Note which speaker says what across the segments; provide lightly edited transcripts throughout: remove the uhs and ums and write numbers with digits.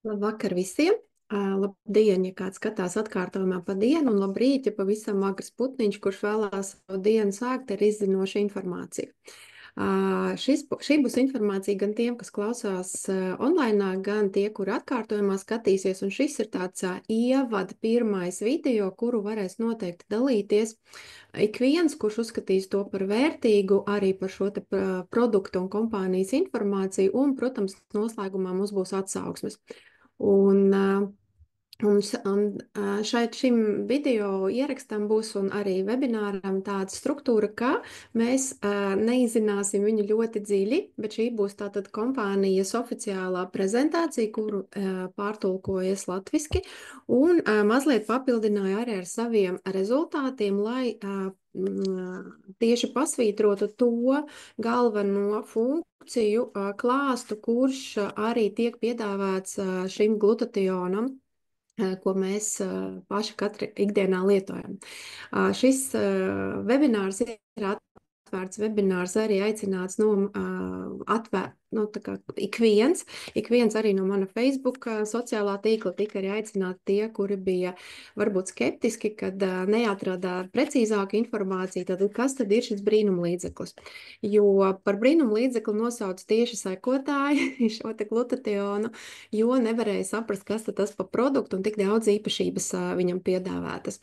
Speaker 1: Labvakar visiem! Labdien, ja kāds skatās atkārtojumā pa dienu, un labrīt, ja pavisam agrs putniņš, kurš vēlās savu dienu sākt ar izzinošu informāciju. Šī būs informācija gan tiem, kas klausās online, gan tie, kuri atkārtojumā skatīsies, un šis ir tāds ievada pirmais video, kuru varēs noteikti dalīties. Ik viens, kurš uzskatīs to par vērtīgu, arī par šo te produktu un kompānijas informāciju, un, protams, noslēgumā mums būs atsauksmes. Un šim video ierakstam būs un arī webināram tāda struktūra, ka mēs neizzināsim viņu ļoti dziļi, bet šī būs tātad kompānijas oficiālā prezentācija, kuru pārtulkojas latviski, un mazliet papildināja arī ar saviem rezultātiem, lai tieši pasvītrotu to galveno funkciju klāstu, kurš arī tiek piedāvāts šim glutationam, ko mēs paši katri ikdienā lietojam. Šis webinārs ir atvērts webinārs, arī aicināts atvērt, ik viens arī no mana Facebook sociālā tīkla tika arī aicināti tie, kuri bija varbūt skeptiski, kad neatrada precīzāku informāciju, tad kas tad ir šis brīnumlīdzeklis. Jo par brīnumlīdzekli nosauc tieši sekotāji šo te glutationu, jo nevarēja saprast, kas tad tas pa produktu un tik daudz īpašības viņam piedāvātas.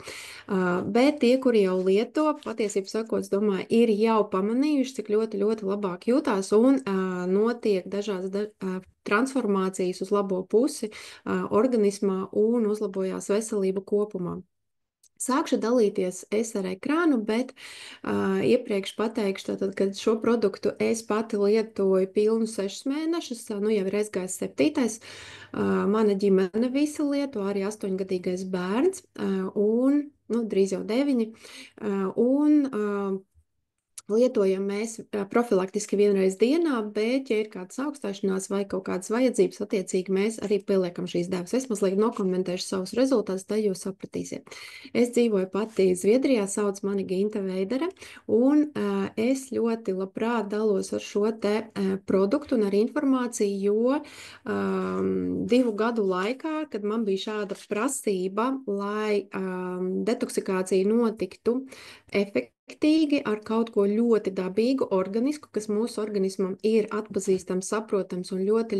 Speaker 1: Bet tie, kuri jau lieto, patiesībā sakot, es domāju, ir jau pamanījuši, cik ļoti labāk jūtās un notiek dažādas transformācijas uz labo pusi organismā un uzlabojās veselība kopumā. Sākšu dalīties es ar ekrānu, bet iepriekš pateikšu, tātad, kad šo produktu es pati lietoju pilnu 6 mēnešus, jau ir aizgājis 7. Mana ģimene visi lieto, arī 8-gadīgais bērns, un drīz jau 9. Lietojam mēs profilaktiski vienreiz dienā, bet, ja ir kādas augstāšanās vai kaut kādas vajadzības, attiecīgi mēs arī pieliekam šīs devas. Es mazliet nokomentēšu savus rezultātus, tad jūs sapratīsiet. Es dzīvoju pati Zviedrijā, sauc mani Ginta Veidere, un es ļoti labprāt dalos ar šo te produktu un ar informāciju, jo 2 gadu laikā, kad man bija šāda prasība, lai detoksikācija notiktu efektīgi ar kaut ko ļoti dabīgu, organisku, kas mūsu organismam ir atpazīstams, saprotams un ļoti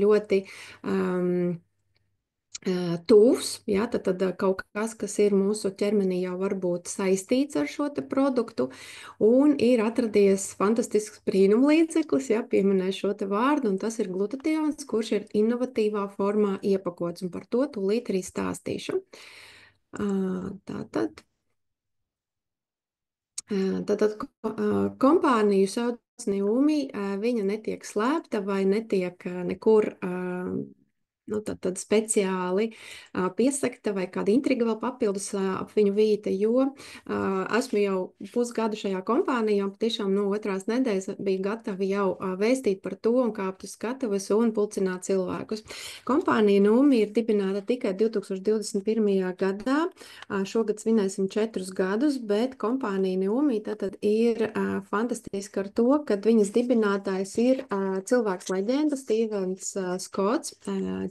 Speaker 1: tuvs, ja, tad kaut kas ir mūsu ķermenī jau varbūt saistīts ar šo te produktu, un ir atradies fantastisks brīnumlīdzeklis, ja, pieminēšu šo te vārdu, un tas ir glutations, kurš ir inovatīvā formā iepakots, un par to tūlīt arī stāstīšu. Tātad kompāniju sauc Neumi, viņa netiek slēpta vai netiek nekur tad speciāli piesakta vai kāda intriga vēl papildus ap viņu vīta, jo esmu jau pusgadu šajā kompānijā, tiešām no 2. nedēļas bija gatavi jau vēstīt par to un kāpt uz skatuves un pulcināt cilvēkus. Kompānija Neumi ir dibināta tikai 2021. gadā, šogad svinēsim 4 gadus, bet kompānija Neumi tad ir fantastiska ar to, kad viņas dibinātājs ir cilvēks leģenda Stevens Skots,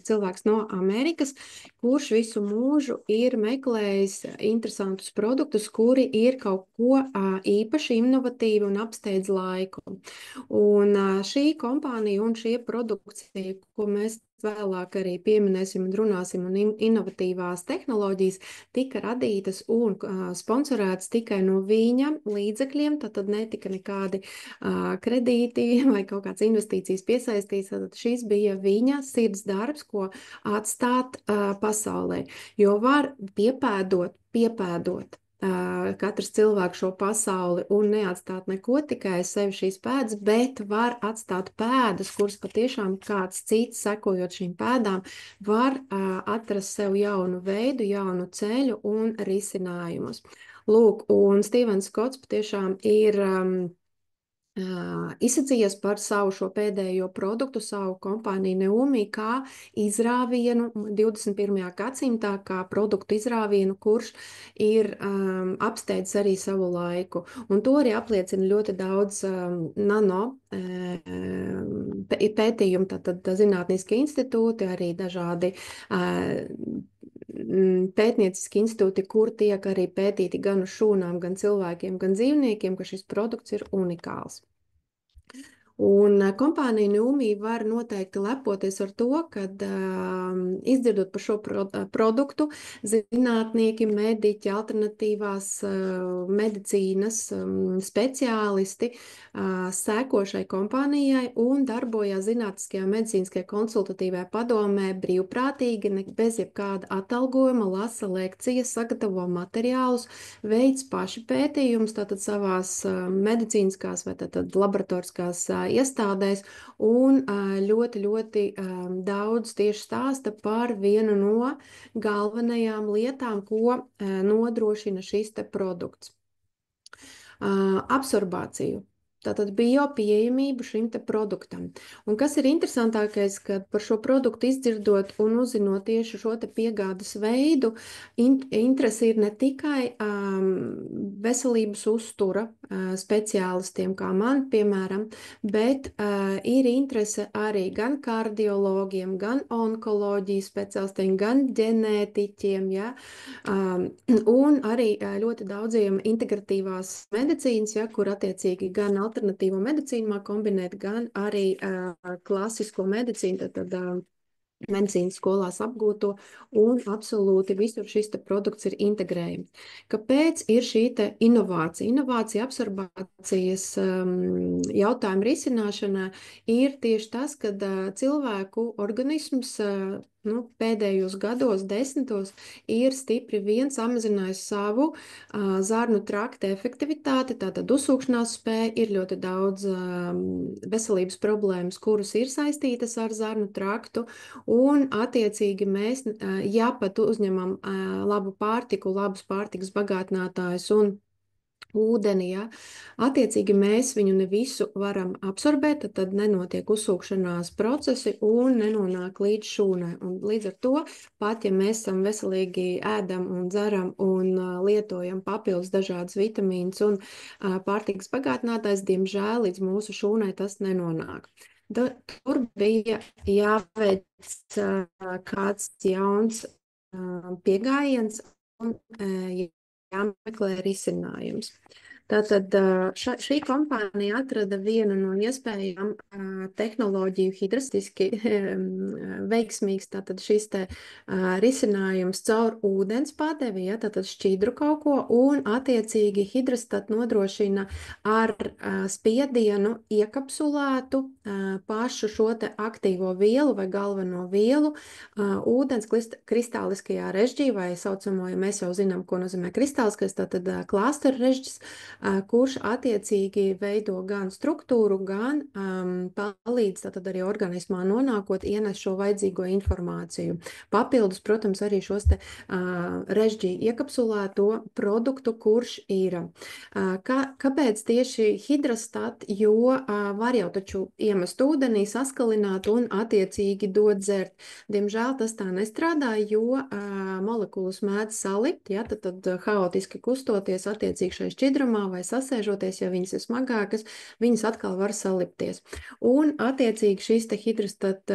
Speaker 1: cilvēks no Amerikas, kurš visu mūžu ir meklējis interesantus produktus, kuri ir kaut ko īpaši inovatīvi un apsteidz laiku. Un šī kompānija un šie produkcija, ko mēs vēlāk arī pieminēsim un runāsim, un inovatīvās tehnoloģijas tika radītas un sponsorētas tikai no viņa līdzekļiem, tad netika nekādi kredīti vai kaut kāds investīcijas piesaistīts, tad šis bija viņa sirds darbs, ko atstāt pasaulē, jo var piepēdot katrs cilvēks šo pasauli un neatstāt neko, tikai sevi šīs pēdas, bet var atstāt pēdas, kuras patiešām kāds cits, sekojot šīm pēdām, var atrast sev jaunu veidu, jaunu ceļu un risinājumus. Lūk, un Stevens Skots patiešām ir izsacījies par savu šo pēdējo produktu, savu kompāniju Neumi, kā izrāvienu 21. gadsimtā, kā produktu izrāvienu, kurš ir apsteidzis arī savu laiku. Un to arī apliecina ļoti daudz nano pētījumi, tātad zinātniski institūti, arī dažādi pētnieciski institūti, kur tiek arī pētīti gan uz šūnām, gan cilvēkiem, gan dzīvniekiem, ka šis produkts ir unikāls. Un kompānija Numi var noteikti lepoties ar to, ka izdzirdot par šo produktu, zinātnieki, mediķi, alternatīvās medicīnas speciālisti sēko šai kompānijai un darbojās zinātniskajā medicīniskajā konsultatīvajā padomē brīvprātīgi, bez jebkāda atalgojuma, lasa lekcijas, sagatavo materiālus, veids paši pētījumus, tātad savās medicīniskās vai tātad laboratoriskās iestādēs, un ļoti, ļoti daudz tieši stāsta par vienu no galvenajām lietām, ko nodrošina šis te produkts. Absorbāciju. Tātad biopieejamību šim te produktam. Un kas ir interesantākais, kad par šo produktu izdzirdot un uzzinot tieši šo te piegādes veidu, interesi ir ne tikai veselības uztura speciālistiem, kā man, piemēram, bet ir interese arī gan kardiologiem, gan onkoloģijas speciālistiem, gan ģenētiķiem, ja? Un arī ļoti daudziem integratīvās medicīnas, ja, kur attiecīgi gan alternatīvo medicīnu māk kombinēt, gan arī klasisko medicīnu, tad medicīnas skolās apgūto, un absolūti visur šis te produkts ir integrējams. Kāpēc ir šī te inovācija? Inovācija absorbācijas jautājumu risināšanā ir tieši tas, kad cilvēku organisms pēdējos gados, desmitos, ir stipri vien samazinājis savu zarnu trakta efektivitāti, tātad uzsūkšanās spēja, ir ļoti daudz veselības problēmas, kuras ir saistītas ar zarnu traktu, un attiecīgi mēs, ja pat uzņemam labu pārtiku, labus pārtikas bagātinātājus un ūdeni, ja, attiecīgi mēs viņu ne visu varam absorbēt, tad nenotiek uzsūkšanās procesi un nenonāk līdz šūnai. Un līdz ar to, pat ja mēs esam veselīgi ēdam un dzeram un lietojam papildus dažādas vitamīnas un pārtikas bagātinātājs, diemžēl līdz mūsu šūnai tas nenonāk. Tur bija jāveic kāds jauns piegājiens un jāmeklē risinājums. Tātad šī kompānija atrada vienu no iespējām tehnoloģiju hidrastiski veiksmīgs, tātad šis te risinājums caur ūdens padevi, ja, tātad šķidru kaut ko, un attiecīgi hidrastat nodrošina ar spiedienu iekapsulētu pašu šo te aktīvo vielu vai galveno vielu ūdens kristāliskajā režģī, vai saucamo, ja mēs jau zinām, ko nozīmē kristāliskais, tātad klāsteru režģis, kurš attiecīgi veido gan struktūru, gan palīdz tātad arī organismā nonākot ienes šo vajadzīgo informāciju. Papildus, protams, arī šos te režģī iekapsulēto produktu, kurš ir. Kāpēc tieši hidrastat? Jo var jau taču iemest ūdenī, saskalināt un attiecīgi dot dzert. Diemžēl tas tā nestrādā, jo molekulas mēdz salipt, ja, tad haotiski kustoties attiecīgi šai šķidrumā vai sasēžoties, ja viņas ir smagākas, viņas atkal var salipties. Un attiecīgi šīs te hidrastat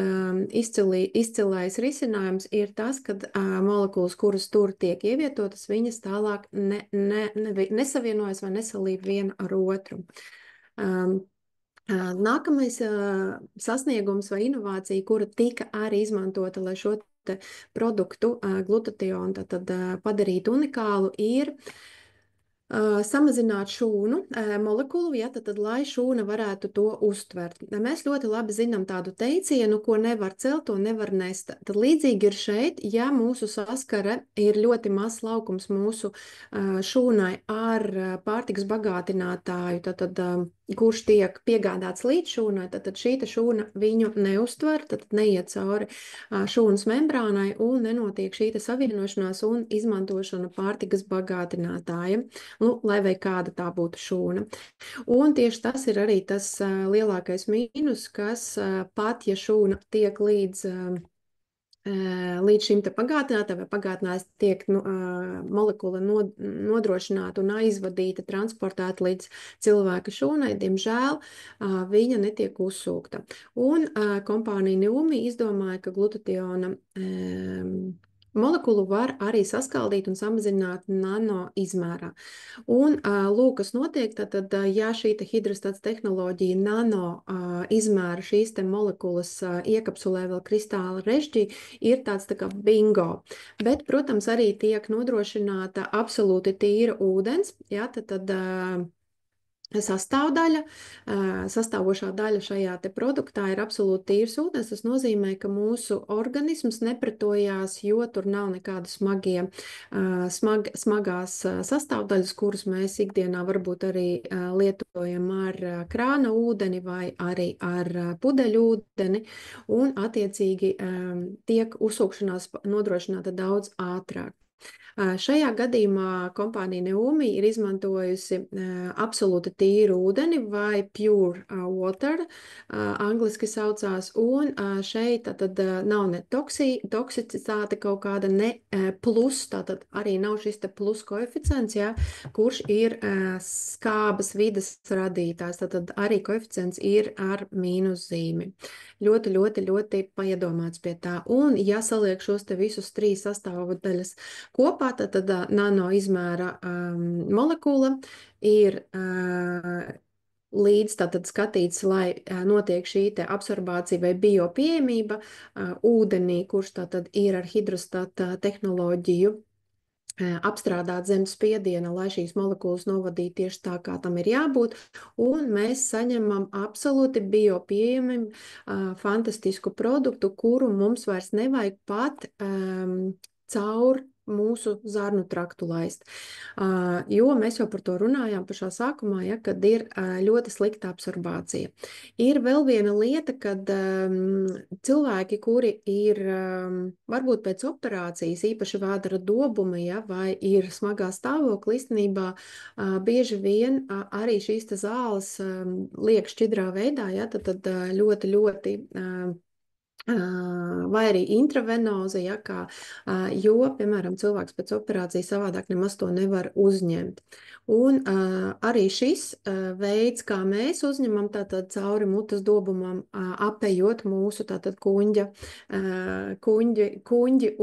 Speaker 1: izcilais risinājums ir tas, kad molekulas, kuras tur tiek ievietotas, viņas tālāk nesavienojas vai nesalīp viena ar otru. Nākamais sasniegums vai inovācija, kura tika arī izmantota, lai šo te produktu glutationu tad padarītu unikālu, ir samazināt šūnu molekulu, ja, tad lai šūna varētu to uztvert. Mēs ļoti labi zinām tādu teicienu, ko nevar celt, to nevar nest. Tad līdzīgi ir šeit, ja mūsu saskare ir ļoti mazs laukums mūsu šūnai ar pārtikas bagātinātāju, tad kurš tiek piegādāts līdz šūnai, tad šī šūna viņu neuztver, tad neiet cauri šūnas membrānai un nenotiek šī savienošanās un izmantošana pārtikas bagātinātājiem. Lai vai kāda tā būtu šūna. Un tieši tas ir arī tas lielākais mīnus, kas pat, ja šūna tiek līdz līdz šim te pagātnētā vai pagātnēs tiek molekula nodrošināta un aizvadīta, transportēta līdz cilvēka šūnai, diemžēl viņa netiek uzsūkta. Un kompānija Neumi izdomāja, ka glutationa molekulu var arī saskaldīt un samazināt nano izmērā. Un, lūk, kas notiek, tad, ja šī hidrostāts tehnoloģija nano izmēra šīs te molekulas iekapsulē vēl kristāla režģī, ir tāds tā kā bingo. Bet, protams, arī tiek nodrošināta absolūti tīra ūdens, ja, tad sastāvdaļa, sastāvošā daļa šajā te produktā ir absolūti tīrs ūdens. Tas nozīmē, ka mūsu organisms nepretojās, jo tur nav nekādu smagās sastāvdaļas, kuras mēs ikdienā varbūt arī lietojam ar krāna ūdeni vai arī ar pudeļu ūdeni, un attiecīgi tiek uzsūkšanās nodrošināta daudz ātrāk. Šajā gadījumā kompānija Neumi ir izmantojusi absolūti tīru ūdeni vai pure water, angliski saucās, un šeit tad nav ne toksicitāte kaut kāda, ne plus, tātad arī nav šis te plus koeficients, ja, kurš ir skābas vides radītājs, tātad arī koeficients ir ar mīnuszīmi. Ļoti, ļoti, ļoti paiedomāts pie tā. Un, ja saliek šos te visus trīs sastāvdaļas kopā, tad nano izmēra molekula ir līdz tātad skatīts, lai notiek šī te absorbācija vai biopieejamība ūdenī, kurš tātad ir ar hidrostata tehnoloģiju apstrādāt zem spiediena, lai šīs molekulas novadītu tieši tā, kā tam ir jābūt, un mēs saņemam absolūti biopieejami fantastisku produktu, kuru mums vairs nevajag pat caur mūsu zarnu traktu laist. Jo mēs jau par to runājām pašā sākumā, ja, kad ir ļoti slikta absorbācija. Ir vēl viena lieta, kad cilvēki, kuri ir varbūt pēc operācijas īpaši vēdera dobumi, ja, vai ir smagā stāvokļa, īstenībā bieži vien arī šīs zāles liek šķidrā veidā, ja, tad ļoti, ļoti vai arī intravenoze, ja, jo, piemēram, cilvēks pēc operācijas savādāk nemaz to nevar uzņemt. Un arī šis veids, kā mēs uzņemam tātad cauri mutes dobumam, apējot mūsu tātad kuņģi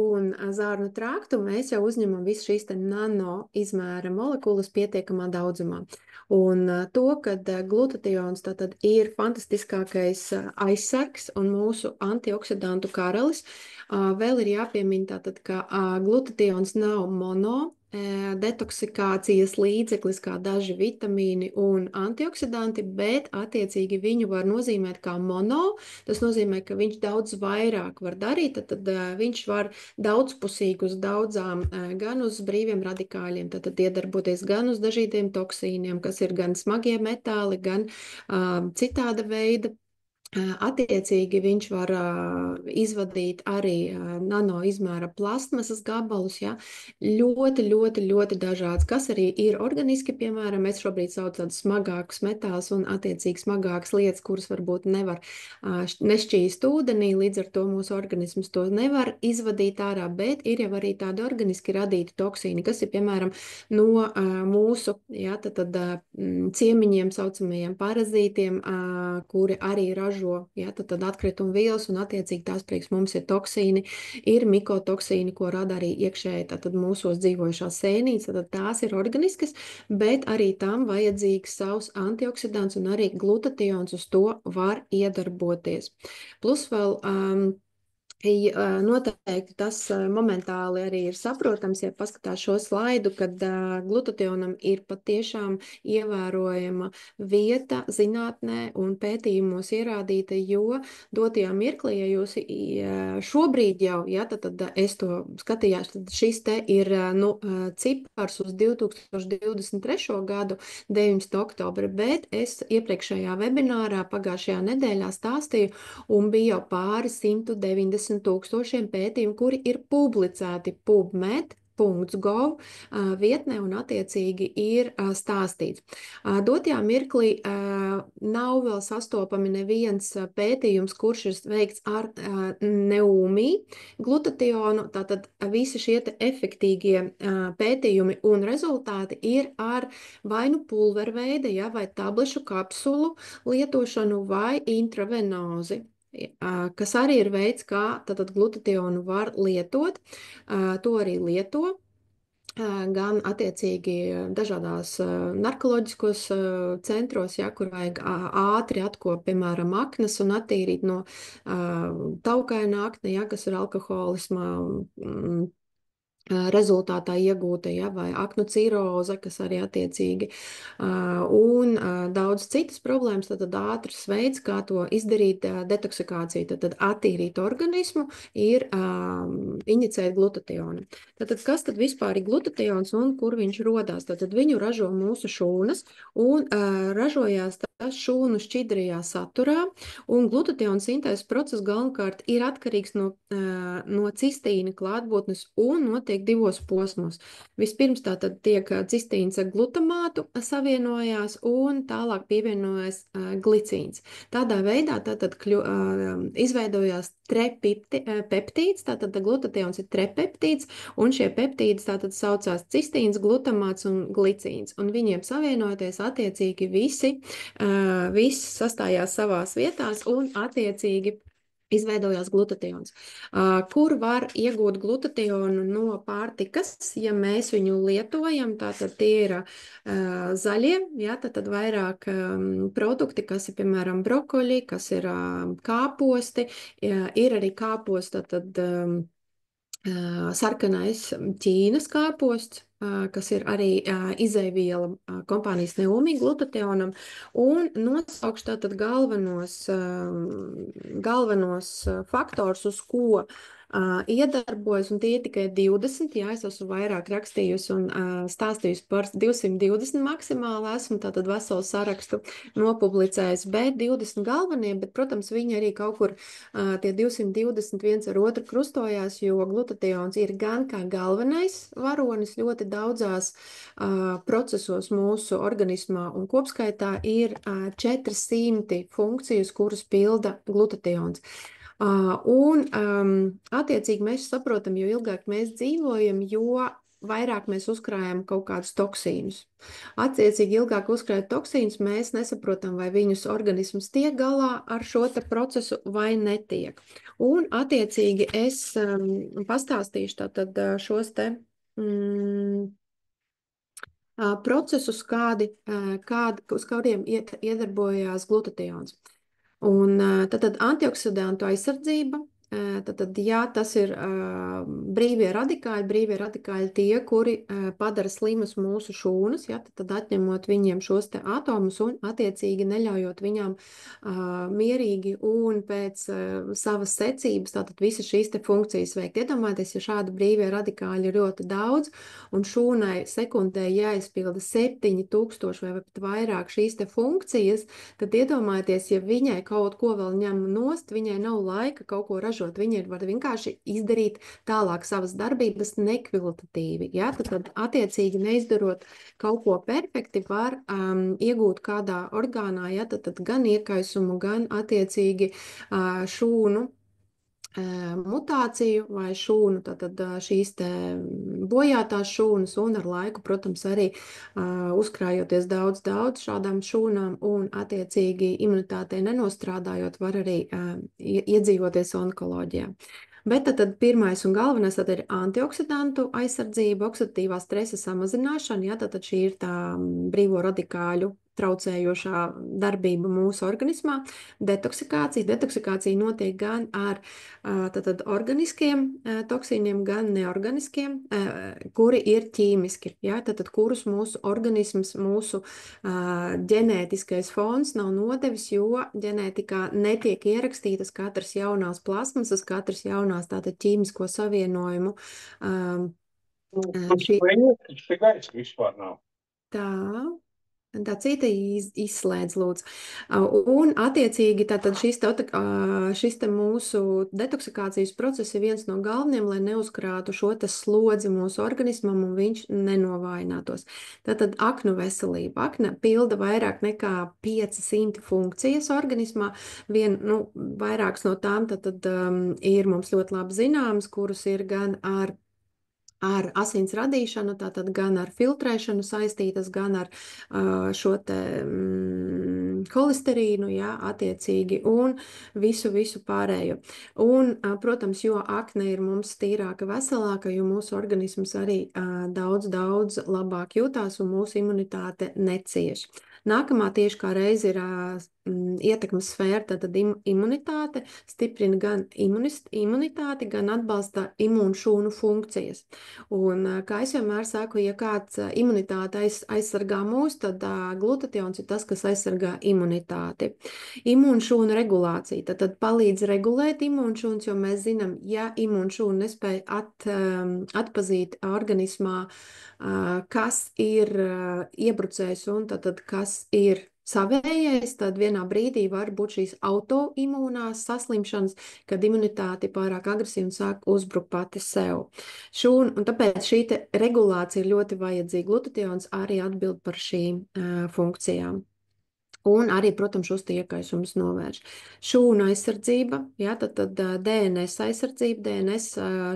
Speaker 1: un zārnu traktu, mēs jau uzņemam visu šīs te nano izmēra molekulas pietiekamā daudzumā. Un to, kad glutations tātad ir fantastiskākais aizsargs un mūsu antioksidantu karalis, vēl ir jāpiemina tātad, ka glutations nav mono detoksikācijas līdzeklis kā daži vitamīni un antioksidanti, bet attiecīgi viņu var nozīmēt kā mono. Tas nozīmē, ka viņš daudz vairāk var darīt, tad viņš var daudzpusīgi uz daudzām, gan uz brīviem radikāļiem, tad iedarboties gan uz dažādiem toksīniem, kas ir gan smagie metāli, gan citāda veida. Attiecīgi viņš var izvadīt arī nano izmēra plastmasas gabalus, ja? Ļoti, ļoti, ļoti dažāds, kas arī ir organiski, piemēram, mēs šobrīd saucam tādus smagākus metālus un attiecīgi smagākas lietas, kuras varbūt nevar nešķīst ūdenī, līdz ar to mūsu organisms to nevar izvadīt ārā, bet ir jau arī tādi organiski radīti toksīni, kas ir, piemēram, no mūsu, ja, tad ciemiņiem saucamajiem parazītiem, kuri arī ražo, ja, tad atkritumu vielas un attiecīgi tās priekš mums ir toksīni, ir mikotoksīni, ko rada arī iekšēji tātad mūsos dzīvojušās sēnītes, tad tās ir organiskas, bet arī tam vajadzīgs savs antioksidants un arī glutations uz to var iedarboties. Plus vēl noteikti tas momentāli arī ir saprotams, ja paskatās šo slaidu, kad glutationam ir patiešām ievērojama vieta zinātnē un pētījumos ierādīta, jo dotajā mirklī, ja jūs šobrīd jau, ja, tad es to skatījās, tad šis te ir cipars uz 2023. Gadu 9. oktobra, bet es iepriekšējā webinārā pagājušajā nedēļā stāstīju un bija jau pāri 190 000 pētījumu, kuri ir publicēti PubMed, glutations.gov vietnē un attiecīgi ir stāstīts. Dotajā mirklī nav vēl sastopami neviens pētījums, kurš ir veikts ar neūmī glutationu. Tātad visi šie te efektīgie pētījumi un rezultāti ir ar vai nu pulverveida, ja, vai tablešu kapsulu lietošanu vai intravenozi. Kas arī ir veids, kā tātad glutationu var lietot. To arī lieto gan attiecīgi dažādās narkoloģiskos centros, ja, kur vajag ātri atkopt, piemēram, aknas un attīrīt no taukaina akne, ja, kas ir alkoholisma rezultātā iegūta, ja, vai aknu ciroze, kas arī attiecīgi, un daudz citas problēmas, tad ātrs veids, kā to izdarīt, detoksikāciju, tad attīrīt organismu, ir injicēt glutationu. Tātad, kas tad vispār ir glutations un kur viņš rodās? Tātad viņu ražo mūsu šūnas, un ražojās tas šūnu šķidrajā saturā, un glutationa sintēzes process galvenokārt ir atkarīgs no cistīna klātbūtnes un notiek divos posmos. Vispirms tātad tiek cistīns ar glutamātu savienojās un tālāk pievienojas glicīns. Tādā veidā tātad izveidojās trepeptīds, tātad glutations ir trepeptīds, un šie peptīdi tātad saucās cistīns, glutamāts un glicīns. Un viņiem savienojoties attiecīgi visi sastājās savās vietās un attiecīgi izveidojās glutations. Kur var iegūt glutationu no pārtikas, ja mēs viņu lietojam, tātad tie ir zaļie, ja, tad vairāk produkti, kas ir, piemēram, brokoļi, kas ir kāposti, ir arī kāposti, tad sarkanais Ķīnas kāposts, kas ir arī izēviela kompānijas Neumi glutationam, un nosaukšu tātad galvenos faktors, uz ko iedarbojas, un tie ir tikai 20, jā, es esmu vairāk rakstījusi un stāstījusi par 220 maksimāli, esmu tātad veselu sarakstu nopublicējis, bet 20 galvenie, bet, protams, viņi arī kaut kur tie 220 viens ar otru krustojās, jo glutations ir gan kā galvenais varonis ļoti daudzās procesos mūsu organismā, un kopskaitā ir 400 funkcijas, kuras pilda glutations. Attiecīgi mēs saprotam, jo ilgāk mēs dzīvojam, jo vairāk mēs uzkrājam kaut kādus toksīnus. Attiecīgi ilgāk uzkrājot toksīnus, mēs nesaprotam, vai viņus organisms tiek galā ar šo te procesu vai netiek. Un attiecīgi es pastāstīšu tātad šos te procesus, uz kādiem iedarbojās glutations. Un tad antioksidantu aizsardzība, tad, ja tas ir brīvie radikāļi tie, kuri padara slimas mūsu šūnas, ja, tad atņemot viņiem šos te atomus un attiecīgi neļaujot viņām mierīgi un pēc savas secības, tātad visas šīs te funkcijas veikt. Iedomājieties, ja šādi brīvie radikāļi ir ļoti daudz un šūnai sekundē jāizpilda 7000 vai pat vairāk šīs te funkcijas, tad iedomājieties, ja viņai kaut ko vēl ņem nost, viņai nav laika kaut ko ražot, viņa var vienkārši izdarīt tālāk savas darbības nekvalitatīvi, ja? Tad attiecīgi neizdarot kaut ko perfekti var iegūt kādā orgānā, ja? Tad gan iekaisumu, gan attiecīgi šūnu mutāciju vai šūnu, tātad šīs te bojātās šūnas un ar laiku, protams, arī uzkrājoties daudz šādām šūnām un attiecīgi imunitātei nenostrādājot, var arī iedzīvoties onkoloģijā. Bet tad pirmais un galvenais tad ir antioksidantu aizsardzība, oksidatīvā stresa samazināšana, ja, tad šī ir tā brīvo radikāļu traucējošā darbība mūsu organismā. Detoksikācija notiek gan ar tātad organiskiem toksīniem, gan neorganiskiem, kuri ir ķīmiski, ja, tad kurus mūsu organisms, mūsu ģenētiskais fons nav nodevis, jo ģenētikā netiek ierakstītas katras jaunās plasmasas, katras jaunās tātad ķīmisko savienojumu.
Speaker 2: Viņu taču gaisa vispār nav.
Speaker 1: Tā. Tā cita izslēdz, lūdzu. Un, attiecīgi, tātad šis te mūsu detoksikācijas process ir viens no galvenajiem, lai neuzkrātu šo te slodzi mūsu organismam un viņš nenovājinātos. Tātad aknu veselība. Akna pilda vairāk nekā 500 funkcijas organismā. Vairākas no tām ir mums ļoti labi zināmas, kurus ir gan ar asins radīšanu, tātad gan ar filtrēšanu saistītas, gan ar šo te holesterīnu, jā, attiecīgi, un visu pārējo. Un, protams, jo akne ir mums tīrāka, veselāka, jo mūsu organisms arī daudz labāk jūtās un mūsu imunitāte necieš. Nākamā tieši kā reize ir ietekmes sfēra, tātad imunitāte, stiprina gan imunitāti, gan atbalsta imūnšūnu funkcijas. Un, kā es vienmēr saku, ja kāds imunitāte aizsargā mūs, tad glutations ir tas, kas aizsargā imunitāti. Imūnšūna regulācija, tad palīdz regulēt imūnšūnas, jo mēs zinām, ja imūnšūna nespēja atpazīt organismā, kas ir iebrucējis un tad kas ir savējais, tad vienā brīdī var būt šīs autoimūnās saslimšanas, kad imunitāte ir pārāk agresīva un sāk uzbrukt pati sev. Un tāpēc šī regulācija ir ļoti vajadzīga. Glutathions arī atbild par šīm funkcijām. Un arī, protams, šos iekaisumus novērš. Šūnu aizsardzība, jā, tad DNS aizsardzība, DNS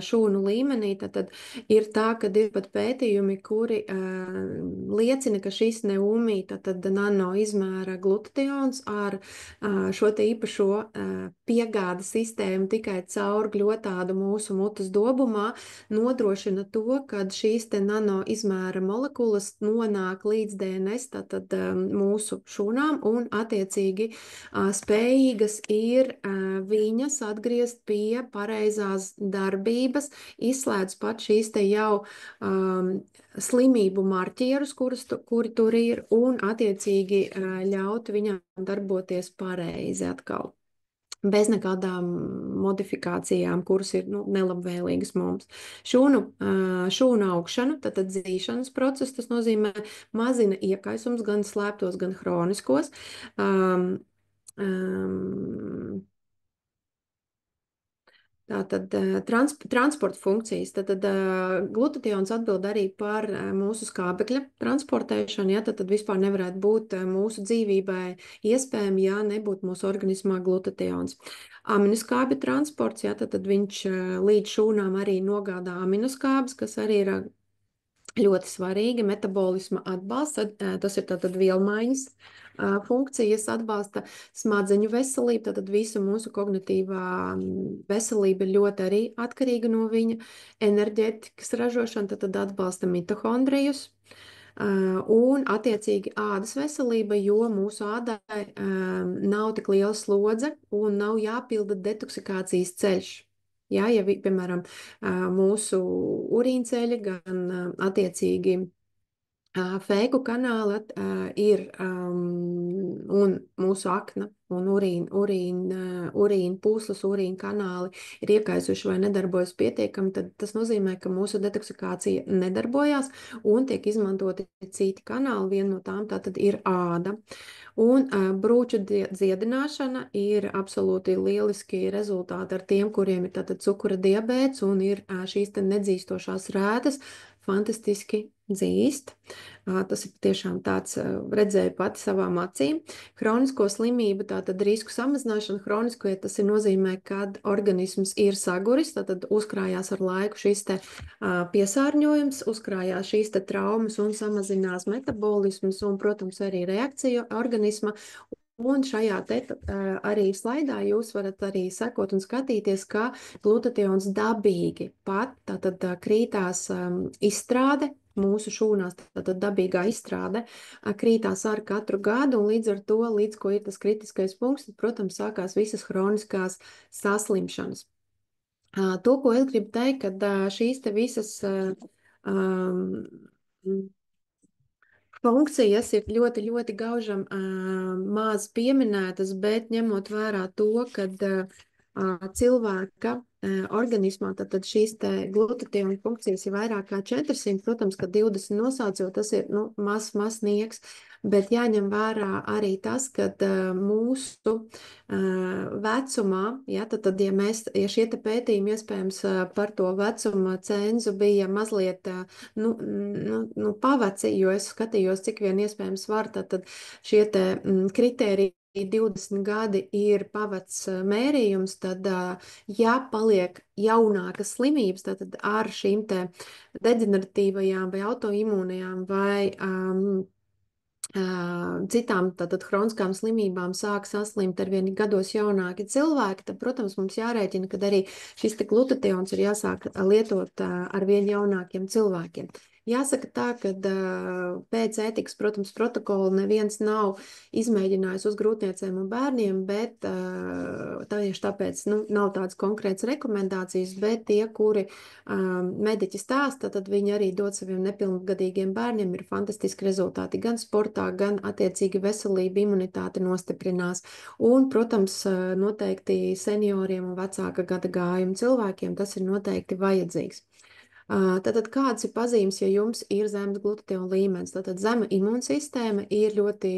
Speaker 1: šūnu līmenī, tad ir tā, ka ir pat pētījumi, kuri liecina, ka šis neumī, tad nano izmēra glutathions ar šo te īpašo piegāda sistēmu tikai caur gļotādu mūsu mutes dobumā nodrošina to, ka šīs te nano izmēra molekulas nonāk līdz DNS, tad mūsu šūnām, un attiecīgi spējīgas ir viņas atgriezt pie pareizās darbības, izslēdz pat šīs te jau slimību marķierus, kuri tur ir, un attiecīgi ļaut viņām darboties pareizi atkal. Bez nekādām modifikācijām, kuras ir nelabvēlīgas mums. Šūnu augšanu, tad dzīšanas process, tas nozīmē mazina iekaisums gan slēptos, gan hroniskos. Tātad transporta funkcijas. Tātad glutathions atbild arī par mūsu skābekļa transportēšanu, ja tad vispār nevarētu būt mūsu dzīvībai iespējami, ja nebūtu mūsu organismā glutathions. Aminoskābju transports, ja tad viņš līdz šūnām arī nogādā aminoskābes, kas arī ir ļoti svarīgi, metabolisma atbalsts, tas ir tātad vielmaiņas funkcijas, atbalsta smadzeņu veselību, tātad visa mūsu kognitīvā veselība ir ļoti arī atkarīga no viņa, enerģētikas ražošana, tad atbalsta mitohondrijus, un attiecīgi ādas veselība, jo mūsu ādai nav tik liela slodze un nav jāpilda detoksikācijas ceļš. Jā, ja, piemēram, mūsu urīnceļi, gan attiecīgi fēku kanāli ir un mūsu akna un urīna pūslas, urīna kanāli ir iekaisuši vai nedarbojas pietiekami, tad tas nozīmē, ka mūsu detoksikācija nedarbojās un tiek izmantoti citi kanāli. Viena no tām tātad ir āda. Un brūču dziedināšana ir absolūti lieliski rezultāti ar tiem, kuriem ir tātad cukura diabēts un ir šīs te nedzīstošās rētas, fantastiski dzīst. Tas ir tiešām tāds, redzēju pati savām acīm. Hronisko slimību, tātad risku samazināšana, hronisko, ja tas ir nozīmē, kad organisms ir saguris, tātad uzkrājās ar laiku šis te piesārņojums, uzkrājās šīs te traumas un samazinās metabolisms un, protams, arī reakcija organisma. Un šajā arī slaidā jūs varat arī sekot un skatīties, ka glutathions dabīgi pat tātad krītās izstrāde mūsu šūnās, tātad dabīgā izstrāde krītās ar katru gadu, un līdz ar to, līdz ko ir tas kritiskais punkts, tad, protams, sākās visas hroniskās saslimšanas. To, ko es gribu teikt, kad šīs te visas funkcijas ir ļoti gaužam maz pieminētas, bet ņemot vērā to, kad cilvēka organismā, tad šīs te glutationa funkcijas ir vairāk kā 400. Protams, ka 20 nosaucot, tas ir nu, mazs nieks, bet jāņem vērā arī tas, ka mūsu vecumā, ja, ja šie te pētījumi iespējams par to vecuma cenzu bija mazliet paveci, jo es skatījos, cik vien iespējams var, tad šie te kritēriji 20 gadi ir pavads mērījums, tad, ja paliek jaunākas slimības, tad ar šīm te deģeneratīvajām vai autoimūnajām vai citām tātad hroniskām slimībām sāk saslimt ar vien gados jaunāki cilvēki, tad, protams, mums jārēķina, ka arī šis te glutations ir jāsāk lietot ar vien jaunākiem cilvēkiem. Jāsaka tā, ka pēc ētikas, protams, protokola neviens nav izmēģinājis uz grūtniecēm un bērniem, bet tieši tāpēc nav tādas konkrētas rekomendācijas, bet tie, kuri mediķi stāsta, tad viņi arī dod saviem nepilngadīgiem bērniem, ir fantastiski rezultāti gan sportā, gan attiecīgi veselība, imunitāte nostiprinās. Un, protams, noteikti senioriem un vecāka gada gājuma cilvēkiem tas ir noteikti vajadzīgs. Tātad kādas ir pazīmes, ja jums ir zemes glutationa līmenis? Tātad zema imūnsistēma ir ļoti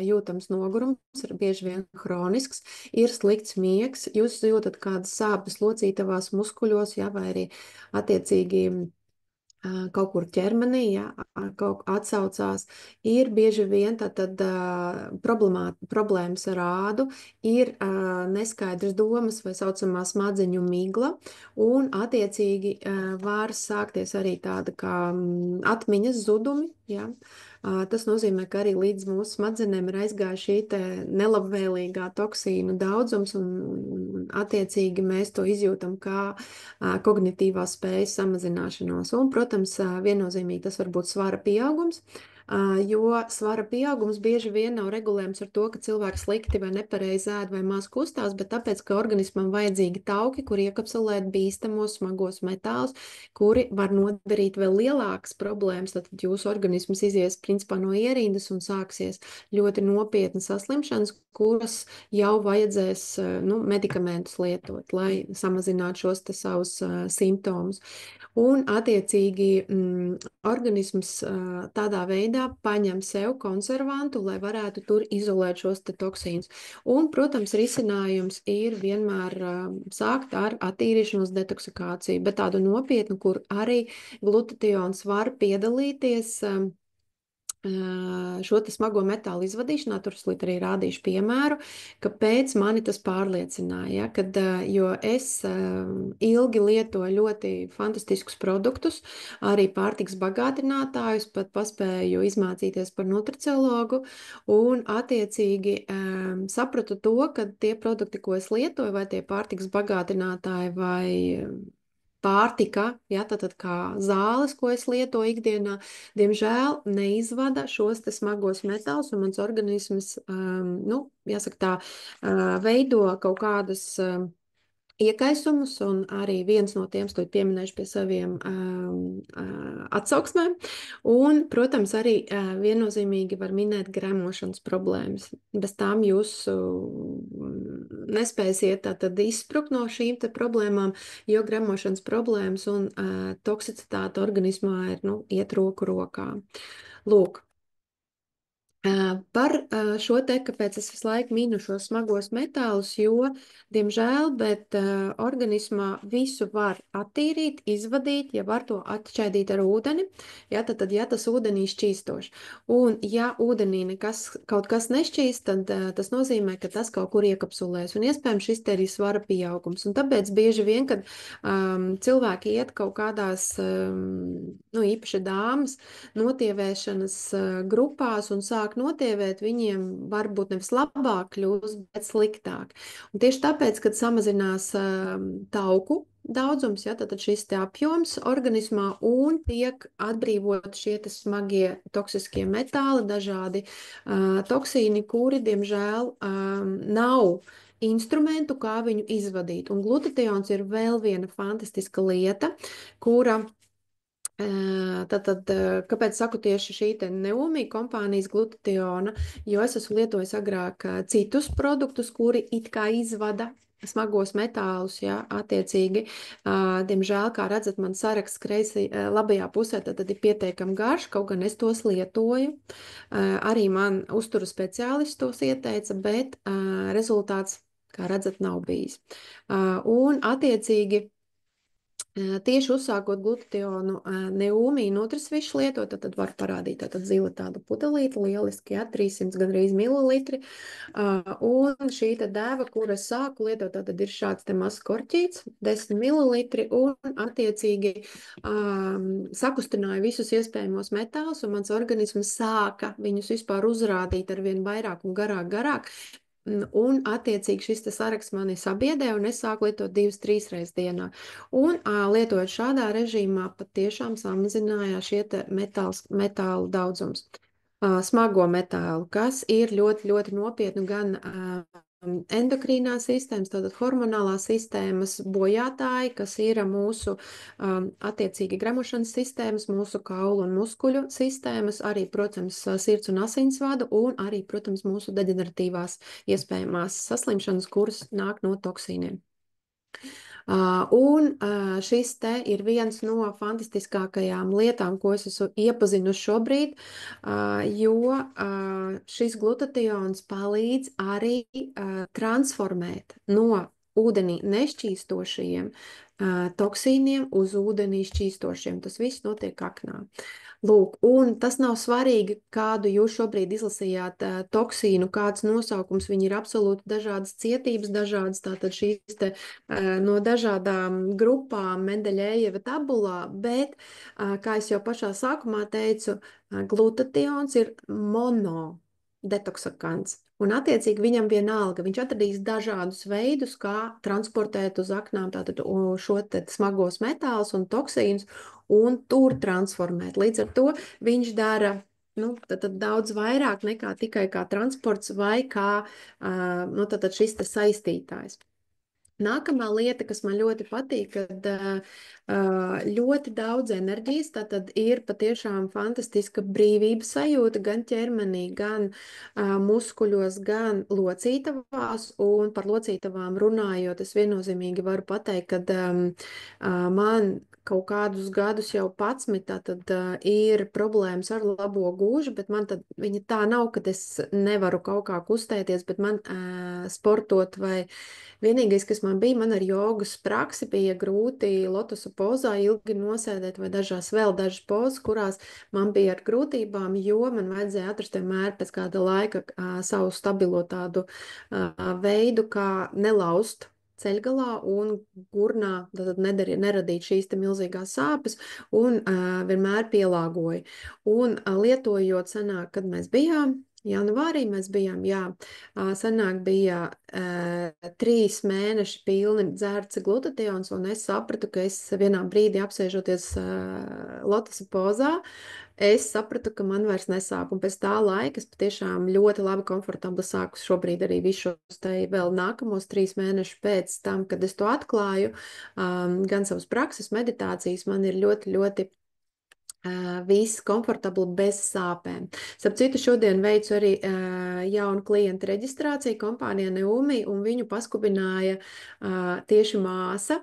Speaker 1: jūtams nogurums, ir bieži vien hronisks, ir slikts miegs, jūs jūtat kādas sāpes locītavās muskuļos, ja, vai arī attiecīgi kaut kur ķermenī, ja, kaut atsaucās, ir bieži vien tātad problēmas ar ādu, ir neskaidras domas vai saucamā smadzeņu migla, un attiecīgi var sākties arī tāda kā atmiņas zudumi, ja. Tas nozīmē, ka arī līdz mūsu smadzenēm ir aizgājuši šī te nelabvēlīgā toksīnu daudzums, un attiecīgi mēs to izjūtam kā kognitīvās spējas samazināšanos. Un, protams, viennozīmīgi tas var būt svara pieaugums, jo svara pieaugums bieži vien nav regulējams ar to, ka cilvēks slikti vai nepareizi ēd vai maz kustās, bet tāpēc, ka organismam vajadzīgi tauki, kur iekapsulēt bīstamos smagos metālus, kuri var nodarīt vēl lielākas problēmas, tad jūsu organisms izies principā no ierindas un sāksies ļoti nopietnas saslimšanas, kuras jau vajadzēs medikamentus lietot, lai samazinātu šos te savus simptomus. Un, attiecīgi, organisms tādā veidā paņem sev konservantu, lai varētu tur izolēt šos te toksīnus. Un, protams, risinājums ir vienmēr sākt ar attīrīšanos detoksikāciju, bet tādu nopietnu, kur arī glutations var piedalīties šo te smago metālu izvadīšanā. Turklāt arī rādīšu piemēru, kāpēc mani tas pārliecināja, ja, kad, jo es ilgi lietoju ļoti fantastiskus produktus, arī pārtiks bagātinātājus, pat paspēju izmācīties par nutriciologu, un attiecīgi sapratu to, ka tie produkti, ko es lietoju, vai tie pārtiks bagātinātāji vai pārtika, ja, tad kā zāles, ko es lietoju ikdienā, diemžēl neizvada šos te smagos metālus, un mans organisms, jāsaka tā, veido kaut kādas iekaisumus, un arī viens no tiem to pieminēšu pie saviem atsauksmēm. Un, protams, arī viennozīmīgi var minēt gremošanas problēmas. Bez tām jūs nespēsiet tātad izsprukt no šīm te problēmām, jo gremošanas problēmas un toksicitāte organismā ir, iet roku rokā. Lūk. Par šo te, kāpēc es visu laiku minu šos smagos metālus, jo, diemžēl, bet organismā visu var attīrīt, izvadīt, ja var to atšķaidīt ar ūdeni, ja, tad ja tas ūdenī šķīstoši. Un, ja ūdenī kaut kas nešķīst, tad tas nozīmē, ka tas kaut kur iekapsulēs, un iespējams šis te ir svara pieaugums. Un tāpēc bieži vien, kad cilvēki iet kaut kādās, īpaši dāmas, notievēšanas grupās un sāk notievēt, viņiem varbūt nevis labāk kļūs, bet sliktāk. Un tieši tāpēc, kad samazinās tauku daudzums, ja, tad šis te apjoms organismā un tiek atbrīvot šie te smagie toksiskie metāli, dažādi toksīni, kuri, diemžēl, nav instrumentu, kā viņu izvadīt. Un glutations ir vēl viena fantastiska lieta, kura Tātad, kāpēc saku tieši šī te Neumi kompānijas glutationa, jo es esmu lietojis agrāk citus produktus, kuri it kā izvada smagos metālus, ja, attiecīgi. Diemžēl, kā redzat, man saraksts kreisi labajā pusē, tad ir pietiekami garš, kaut gan es tos lietoju. Arī man uzturu speciālists tos ieteica, bet rezultāts, kā redzat, nav bijis. Un attiecīgi tieši uzsākot glutationu neūmī nutrisvišu lietot, tad var parādīt tātad zila tāda pudelīte, lieliski, jā, 300 gandrīz mililitri. Un šī te dēva, kuras sāku lietot, tātad ir šāds te mazs korķīts, 10 mililitri, un attiecīgi sakustināju visus iespējamos metālus, un mans organisms sāka viņus vispār uzrādīt ar vien vairāk un garāk. Un, attiecīgi, šis saraksts mani sabiedē, un es sāku lietot 2-3 reizes dienā. Un, lietojot šādā režīmā, patiešām samazinājās šie metālu daudzums. Smago metālu, kas ir ļoti, ļoti nopietnu gan endokrīnās sistēmas, tātad hormonālās sistēmas bojātāji, kas ir mūsu attiecīgi gremošanas sistēmas, mūsu kaulu un muskuļu sistēmas, arī, protams, sirds un asinsvadu, un arī, protams, mūsu deģeneratīvās iespējamās saslimšanas, kuras nāk no toksīniem. Un šis te ir viens no fantastiskākajām lietām, ko es esmu iepazinusi šobrīd, jo šis glutations palīdz arī transformēt no ūdenī nešķīstošajiem toksīniem uz ūdenī šķīstošiem. Tas viss notiek aknā. Lūk, un tas nav svarīgi, kādu jūs šobrīd izlasījāt toksīnu, kāds nosaukums, viņi ir absolūti dažādas cietības, dažādas tātad šīs te no dažādām grupām Mendeļejeva tabulā, bet, kā es jau pašā sākumā teicu, glutations ir monodetoksakants. Un, attiecīgi, viņam vienalga, viņš atradīs dažādus veidus, kā transportēt uz aknām tātad šo te smagos metālus un toksīnus un tur transformēt. Līdz ar to viņš dara tad daudz vairāk nekā tikai kā transports vai kā tad šis te saistītājs. Nākamā lieta, kas man ļoti patīk, kad ļoti daudz enerģijas, tātad ir patiešām fantastiska brīvības sajūta gan ķermenī, gan muskuļos, gan locītavās, un par locītavām runājot, es viennozīmīgi varu pateikt, kad man kaut kādus gadus jau 11, tad ir problēmas ar labo gūžu, bet man tad viņa tā nav, ka es nevaru kaut kā kustēties, bet man sportot vai vienīgais, kas man bija, man ar jogas praksi bija grūti lotosa pozā ilgi nosēdēt vai dažas pozas, kurās man bija ar grūtībām, jo man vajadzēja atrast vienmēr pēc kāda laika savu stabilo tādu veidu, kā nelaust ceļgalā un gurnā, tad neradīt šīs te milzīgās sāpes un vienmēr pielāgoju. Un lietojot sanāk, kad mēs bijām, janvārī mēs bijām, jā, sanāk bija 3 mēneši pilni dzērts glutations, un es sapratu, ka es vienā brīdī apsēžoties lotosa pozā, es sapratu, ka man vairs nesāp, un pēc tā laika es patiešām ļoti labi komfortabli sāku šobrīd arī visu šos te vēl nākamos 3 mēnešus pēc tam, kad es to atklāju, gan savas prakses, meditācijas, man ir ļoti, ļoti viss komfortabli bez sāpēm. Starp citu, šodien veicu arī jaunu klientu reģistrāciju kompānijā Neumi, un viņu paskubināja tieši māsa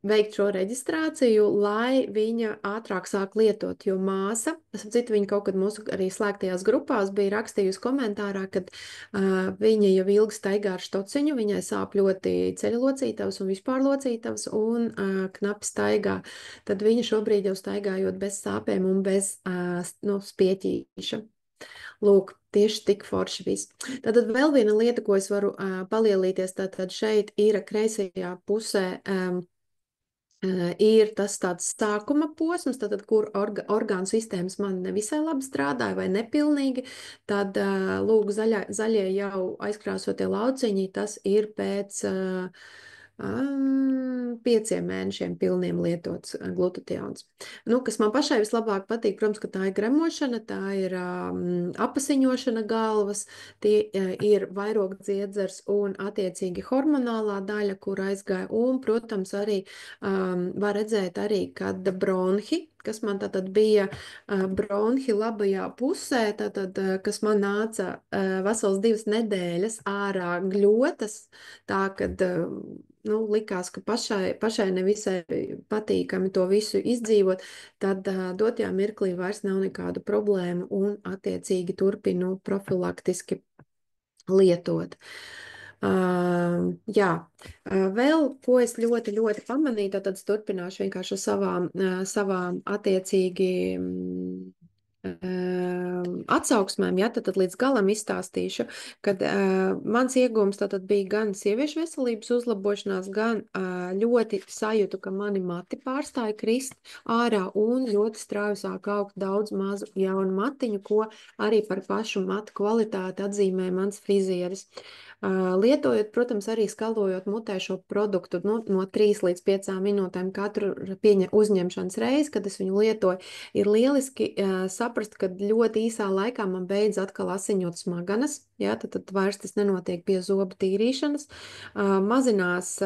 Speaker 1: veikt šo reģistrāciju, lai viņa ātrāk sāk lietot, jo māsa, starp citu, viņa kaut kad mūsu arī slēgtajās grupās bija rakstījusi komentārā, kad viņa jau ilgi staigā ar štociņu, viņai sāp ļoti ceļlocītavas un vispār locītavas, un knapi staigā. Tad viņa šobrīd jau staigājot bez sāpēm un bez spieķīša. Lūk, tieši tik forši viss. Tātad vēl viena lieta, ko es varu palielīties, tātad šeit ir kreisajā pusē ir tas tāds sākuma posms, tātad, kur orgānu sistēmas man nevisai labi strādāja vai nepilnīgi, tad, lūk, zaļie jau aizkrāsotie lauciņi, tas ir pēc 5 mēnešiem pilniem lietots glutations. Kas man pašai vislabāk patīk, protams, ka tā ir gremošana, tā ir apasiņošana galvas, tie ir vairogdziedzers un attiecīgi hormonālā daļa, kur aizgāja, un, protams, arī var redzēt arī, kad bronhi, kas man tātad bija bronhi labajā pusē, tātad, kas man nāca vesels 2 nedēļas ārā gļotas, tā kad nu, likās, ka pašai nevisai patīkami to visu izdzīvot, tad dotajā mirklī vairs nav nekādu problēmu un attiecīgi turpinu profilaktiski lietot. Jā, vēl ko es ļoti, ļoti pamanīju, tad es turpināšu vienkārši ar savām attiecīgi atsauksmēm, ja, tad līdz galam izstāstīšu, kad mans iegūms tātad bija gan sieviešu veselības uzlabošanās, gan ļoti sajūtu, ka mani mati pārstāja krist ārā un ļoti strauji sāk augt daudz mazu jaunu matiņu, ko arī par pašu matu kvalitāti atzīmē mans frizieris. Lietojot, protams, arī skalojot mutē šo produktu no 3 līdz 5 minūtēm katru uzņemšanas reizi, kad es viņu lietoju, ir lieliski saprast, ka ļoti īsā laikā man beidz atkal asiņot smadzenes, ja, tad vairs tas nenotiek pie zobu tīrīšanas, mazinās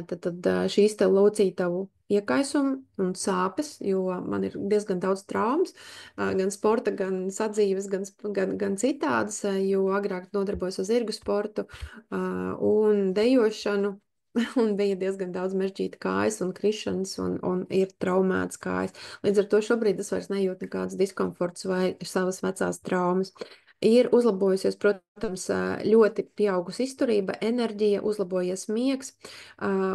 Speaker 1: tad šīs te locītavu iekaisumi un sāpes, jo man ir diezgan daudz traumas, gan sporta, gan sadzīves, gan citādas, jo agrāk nodarbojos ar zirgu sportu un dejošanu, un bija diezgan daudz mežģīta kājas un krišanas, un ir traumētas kājas. Līdz ar to šobrīd es vairs nejūtu nekādas diskomforts vai savas vecās traumas. Ir uzlabojusies, protams, ļoti pieaugusi izturība, enerģija, uzlabojies miegs,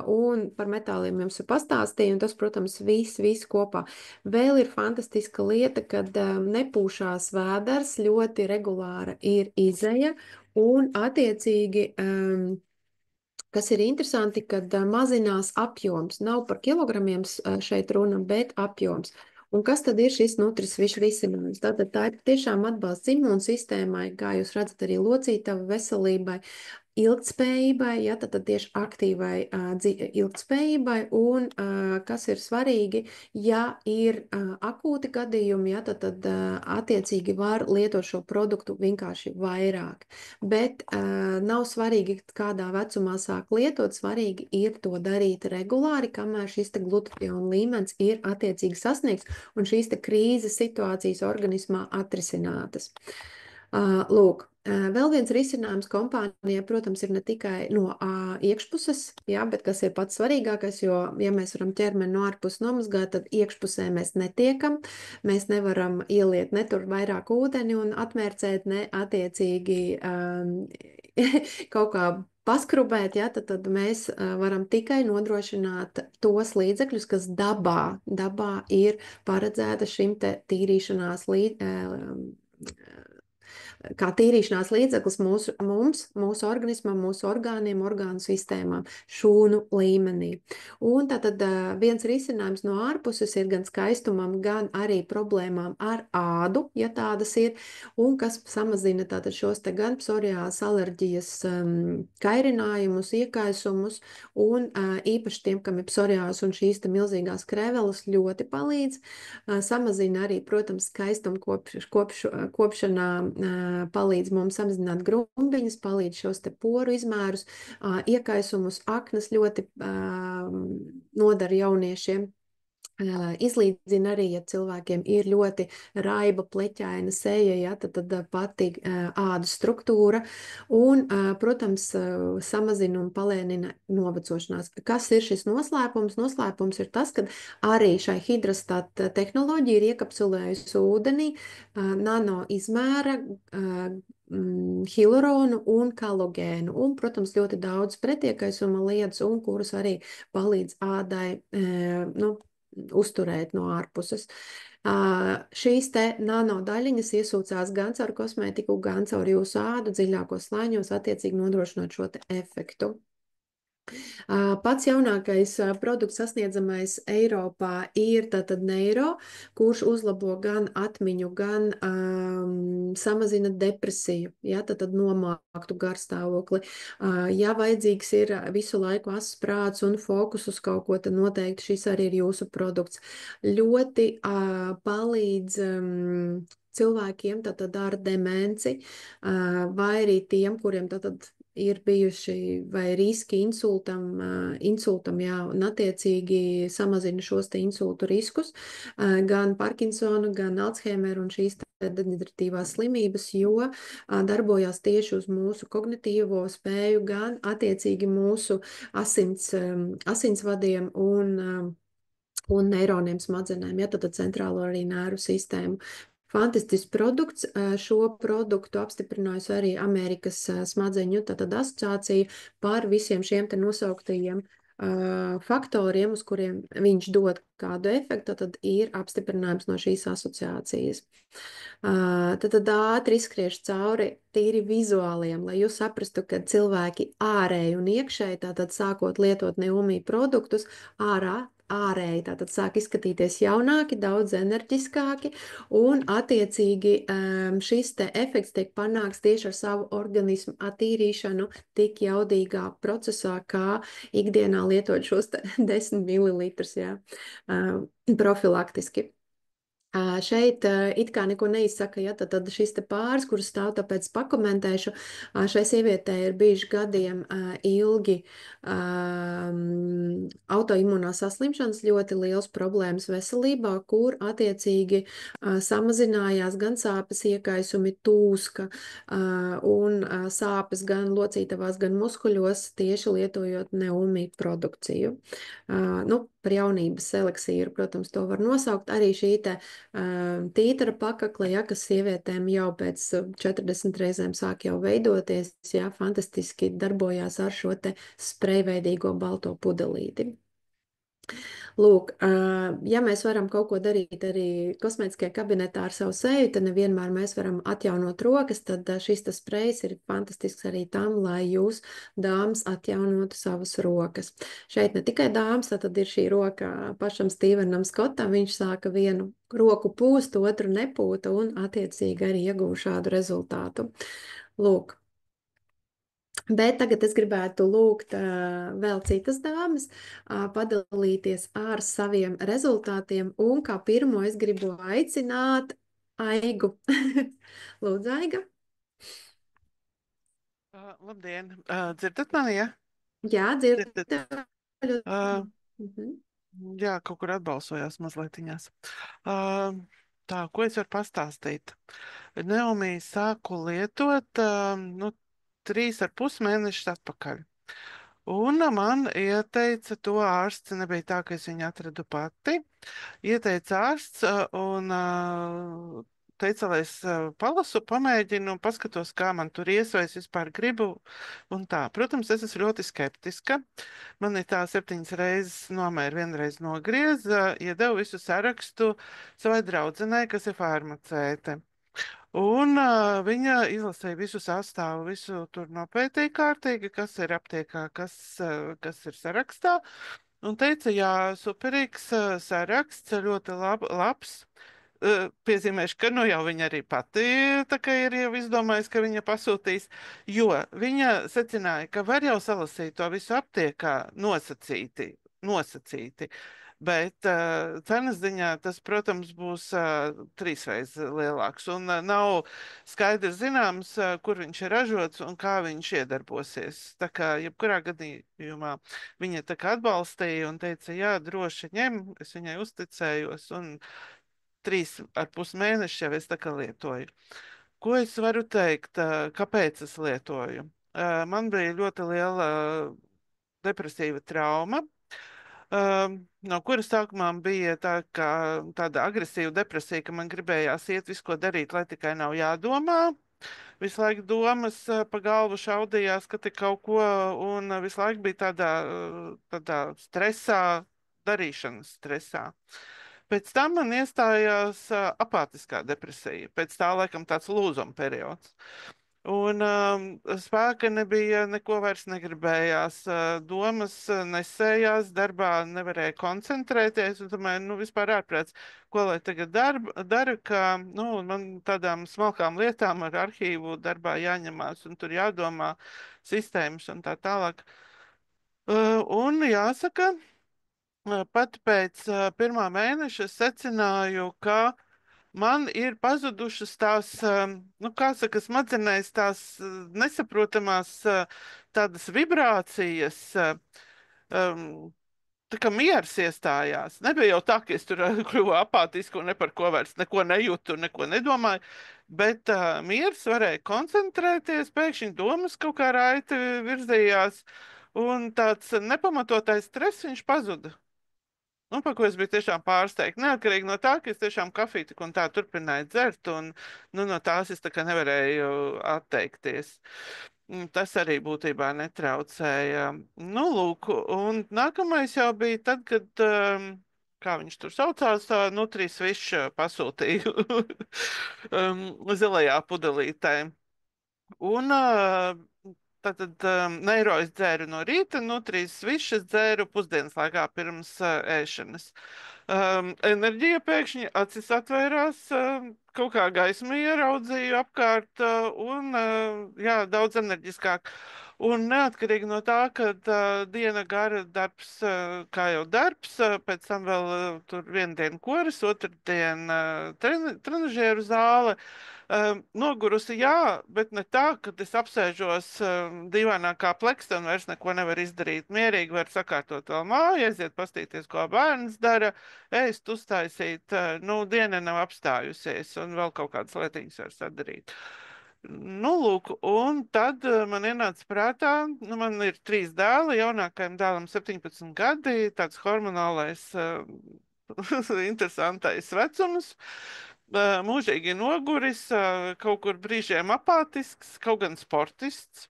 Speaker 1: un par metāliem jums ir pastāstīju, un tas, protams, viss kopā. Vēl ir fantastiska lieta, kad nepūšās vēders, ļoti regulāra ir izeja, un attiecīgi kas ir interesanti, kad mazinās apjoms. Nav par kilogramiem šeit runa, bet apjoms. Un kas tad ir šis nutrisvišu risinājums? Tātad tā ir tiešām atbalsts imūnsistēmai, kā jūs redzat, arī locītavu veselībai, ilgtspējībai, ja, tad tieši aktīvai ilgtspējībai, un kas ir svarīgi, ja ir akūti gadījumi, ja, tad attiecīgi var lietot šo produktu vienkārši vairāk. Bet nav svarīgi, kādā vecumā sāk lietot, svarīgi ir to darīt regulāri, kamēr šis te glutationa līmenis ir attiecīgi sasniegts un šīs te krīzes situācijas organismā atrisinātas. Lūk, vēl viens risinājums kompānijai, protams, ir ne tikai no iekšpuses, jā, bet kas ir pats svarīgākais, jo, ja mēs varam ķermeni no ārpuses nomazgāt, tad iekšpusē mēs netiekam, mēs nevaram ieliet ne tur vairāk ūdeni un atmērcēt, ne attiecīgi kaut kā paskrubēt, ja, tad mēs varam tikai nodrošināt tos līdzekļus, kas dabā ir paredzēta šim te tīrīšanās kā tīrīšanās līdzeklis mūsu organismam, mūsu orgāniem, orgānu sistēmām, šūnu līmenī. Un tātad viens risinājums no ārpuses ir gan skaistumam, gan arī problēmām ar ādu, ja tādas ir, un kas samazina tātad šos te gan psoriāzes alerģijas kairinājumus, iekaisumus, un īpaši tiem, kam ir psoriāzes un šīs te milzīgās kreveles, ļoti palīdz. Samazina arī, protams, skaistumu kopšanā, palīdz mums samazināt grumbiņas, palīdz šos te poru izmērus, iekaisumus, aknas ļoti nodara jauniešiem. Izlīdzina arī, ja cilvēkiem ir ļoti raiba, pleķaina seja, ja, tad patīk ādas struktūra un, protams, samazina un palēnina novecošanās. Kas ir šis noslēpums? Noslēpums ir tas, ka arī šai hidrastāta tehnoloģija ir iekapsulējusi ūdenī nano izmēra hialuronu un kolagēnu un, protams, ļoti daudz pretiekaisuma lietas, un kurus arī palīdz ādai, uzturēt no ārpuses. Šīs te nanodaļiņas iesūcās gan caur kosmētiku, gan caur jūsu ādu dziļākos slāņos, attiecīgi nodrošinot šo te efektu. Pats jaunākais produkts sasniedzamais Eiropā ir tātad Neiro, kurš uzlabo gan atmiņu, gan samazina depresiju, ja, tātad nomāktu garstāvokli. Ja vajadzīgs ir visu laiku ass prāts un fokus uz kaut ko, tad noteikti šis arī ir jūsu produkts. Ļoti palīdz cilvēkiem tātad ar demenci, vai arī tiem, kuriem tātad ir bijuši vai riski insultam, jā, un attiecīgi samazina šos te insultu riskus, gan Parkinsona, gan Alzheimer un šīs deģeneratīvās slimības, jo darbojās tieši uz mūsu kognitīvo spēju, gan attiecīgi mūsu asinsvadiem un neironiem smadzenēm, ja tad centrālo arī nervu sistēmu. Fantastisks produkts. Šo produktu apstiprinājusi arī Amerikas smadzeņu tātad asociācija par visiem šiem te nosauktajiem faktoriem, uz kuriem viņš dod kādu efektu, tad ir apstiprinājums no šīs asociācijas. Tad ātri izskriešu cauri tīri vizuāliem, lai jūs saprastu, ka cilvēki ārēji un iekšēji, tātad sākot lietot Neumī produktus, ārēji tātad sāk izskatīties jaunāki, daudz enerģiskāki, un attiecīgi šis te efekts tiek panāks tieši ar savu organismu attīrīšanu tik jaudīgā procesā, kā ikdienā lietot šos 10 mililitrus, jā, profilaktiski. Šeit it kā neko neizsaka, ja tad šis te pāris, kurus stāv, tāpēc pakomentēšu. Šai sievietē ir bijuši gadiem ilgi autoimūnās saslimšanas, ļoti liels problēmas veselībā, kur attiecīgi samazinājās gan sāpes iekaisumi, tūska un sāpes gan locītavās, gan muskuļos, tieši lietojot Neumi produkciju. Nu, par jaunības eliksīru, protams, to var nosaukt. Arī šī te tītara pakakle, ja, kas sievietēm jau pēc 40 reizēm sāk jau veidoties, ja, fantastiski darbojās ar šo te sprejveidīgo balto pudelīti. Lūk, ja mēs varam kaut ko darīt arī kosmētiskajā kabinetā ar savu seju, tad nevienmēr mēs varam atjaunot rokas, tad šis tas sprejs ir fantastisks arī tam, lai jūs, dāmas, atjaunotu savas rokas. Šeit ne tikai dāmas, tad ir šī roka pašam Stevenam Skotam, viņš sāka vienu roku pūst, otru nepūta un attiecīgi arī ieguva šādu rezultātu. Lūk. Bet tagad es gribētu lūgt vēl citas dāmas padalīties ar saviem rezultātiem, un kā pirmo es gribu aicināt Aigu. Lūdzu, Aiga.
Speaker 2: Labdien! Dzirdat mani, ja?
Speaker 1: Jā,
Speaker 2: Dzirdat?
Speaker 1: dzirdu. Mhm.
Speaker 2: Jā, kaut kur atbalsojās mazlietiņās. Tā, ko es varu pastāstīt? Neumī sāku lietot, nu, 3,5 mēnešus atpakaļ. Un man ieteica to ārsts, nebija tā, ka es viņu atradu pati. Ieteica ārsts un teica, lai es palasu, pamēģinu un paskatos, kā man tur ies, vai es vispār gribu un tā. Protams, es esmu ļoti skeptiska. Man ir tā 7 reizes nomēra, vienreiz nogrieza, iedeva visu sarakstu savai draudzenei, kas ir farmacēte. Un viņa izlasīja visu sastāvu, visu tur nopētīja kārtīgi, kas ir aptiekā, kas ir sarakstā. Un teica, jā, superīgs saraksts, ļoti labs. Piezīmēšu, ka nu jau viņa arī pati tā kā ir jau izdomājusi, ka viņa pasūtīs, jo viņa secināja, ka var jau salasīt to visu aptiekā nosacīti, bet cenas ziņā tas, protams, būs 3 reizes lielāks un nav skaidrs zināms, kur viņš ir ražots un kā viņš iedarbosies. Tā kā jebkurā gadījumā viņa tā kā atbalstīja un teica, jā, droši ņem, es viņai uzticējos un 3,5 mēneši jau es tā kā lietoju. Ko es varu teikt? Kāpēc es lietoju? Man bija ļoti liela depresīva trauma, no kuras sākumā bija tāda agresīva depresija, ka man gribējās iet visu, ko darīt, lai tikai nav jādomā. Visu laiku domas pa galvu šaudījās, ka te kaut ko, un visu laiku bija tādā stresā, darīšanas stresā. Pēc tam man iestājās apātiskā depresija, pēc tā laikam tāds lūzuma periods. Un spēka nebija, neko vairs negribējās, domas nesējās, darbā nevarēja koncentrēties, un tomēr, nu, vispār ārprāts, ko lai tagad dara, ka, nu, man tādām smalkām lietām ar arhīvu darbā jāņemās, un tur jādomā sistēmas un tā tālāk. Un jāsaka, pat pēc 1. mēneša es secināju, ka man ir pazudušas tās, nu, kā saka, smadzenēs tās nesaprotamās tādas vibrācijas. Um, Tā kā miers iestājās. Nebija jau tā, ka es tur kļuvu apātiski un ne par ko vairs neko nejūtu, neko nedomāju, bet miers varēja koncentrēties, pēkšņi domas kaut kā raiti virzījās, un tāds nepamatotais stress viņš pazuda. Un par ko es biju tiešām pārsteigts. Neatkarīgi no tā, ka es tiešām kafiju tik un tā turpināju dzert, un nu, no tās es tā kā nevarēju atteikties. Tas arī būtībā netraucēja. Nu, lūk, un nākamais jau bija tad, kad, kā viņš tur saucās, Nutri-Swish pasūtīja zilajā pudelītē. Un tātad neiro es dzēru no rīta, Nutrijas višas dzēru pusdienas laikā pirms ēšanas. Enerģija pēkšņi acis atvērās, kaut kā gaismu ieraudzīju apkārt un, jā, daudz enerģiskāk. Un neatkarīgi no tā, ka diena gara darbs, kā jau darbs, pēc tam vēl tur vienu dienu koris, otru dienu trenažieru zāle. Nogurusi, jā, bet ne tā, ka es apsēžos dīvainā kā pleksta un vairs neko nevaru izdarīt. Mierīgi var sakārtot vēl māju, aiziet pastīties, ko bērns dara, ēst, uztaisīt. Nu, diena nav apstājusies un vēl kaut kādas lietiņas var sadarīt. Nu, lūk, un tad man ienāca prātā, nu, man ir 3 dēli, jaunākajam dēlam 17 gadi, tāds hormonālais, interesantais vecums. Mūžīgi noguris, kaut kur brīžiem apātisks, kaut gan sportists.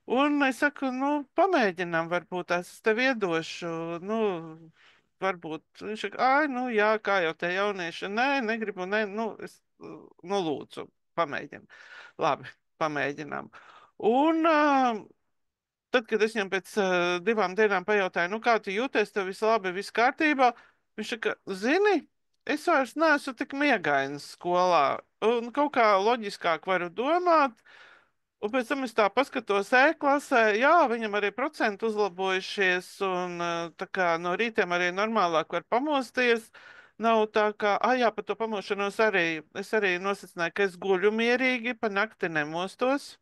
Speaker 2: Un es saku, nu, pamēģinām, varbūt es tev iedošu, nu, varbūt. Viņš saka, ai, nu, jā, kā jau tie jaunieši, nē, negribu, nē, nu, nu, lūdzu, pamēģinām. Labi, pamēģinām. Un tad, kad es viņam pēc 2 dienām pajautāju, nu, kā tu jūties, tev viss labi, viss kārtībā, viņš saka, zini, es vairs neesmu tik miegains skolā, un kaut kā loģiskāk varu domāt, un pēc tam es tā paskatos E-klasē, jā, viņam arī procenti uzlabojušies, un tā kā no rītiem arī normālāk var pamosties. Nav tā kā, ah, jā, par to pamošanos arī. Es arī nosacināju, ka es guļu mierīgi, pa nakti nemostos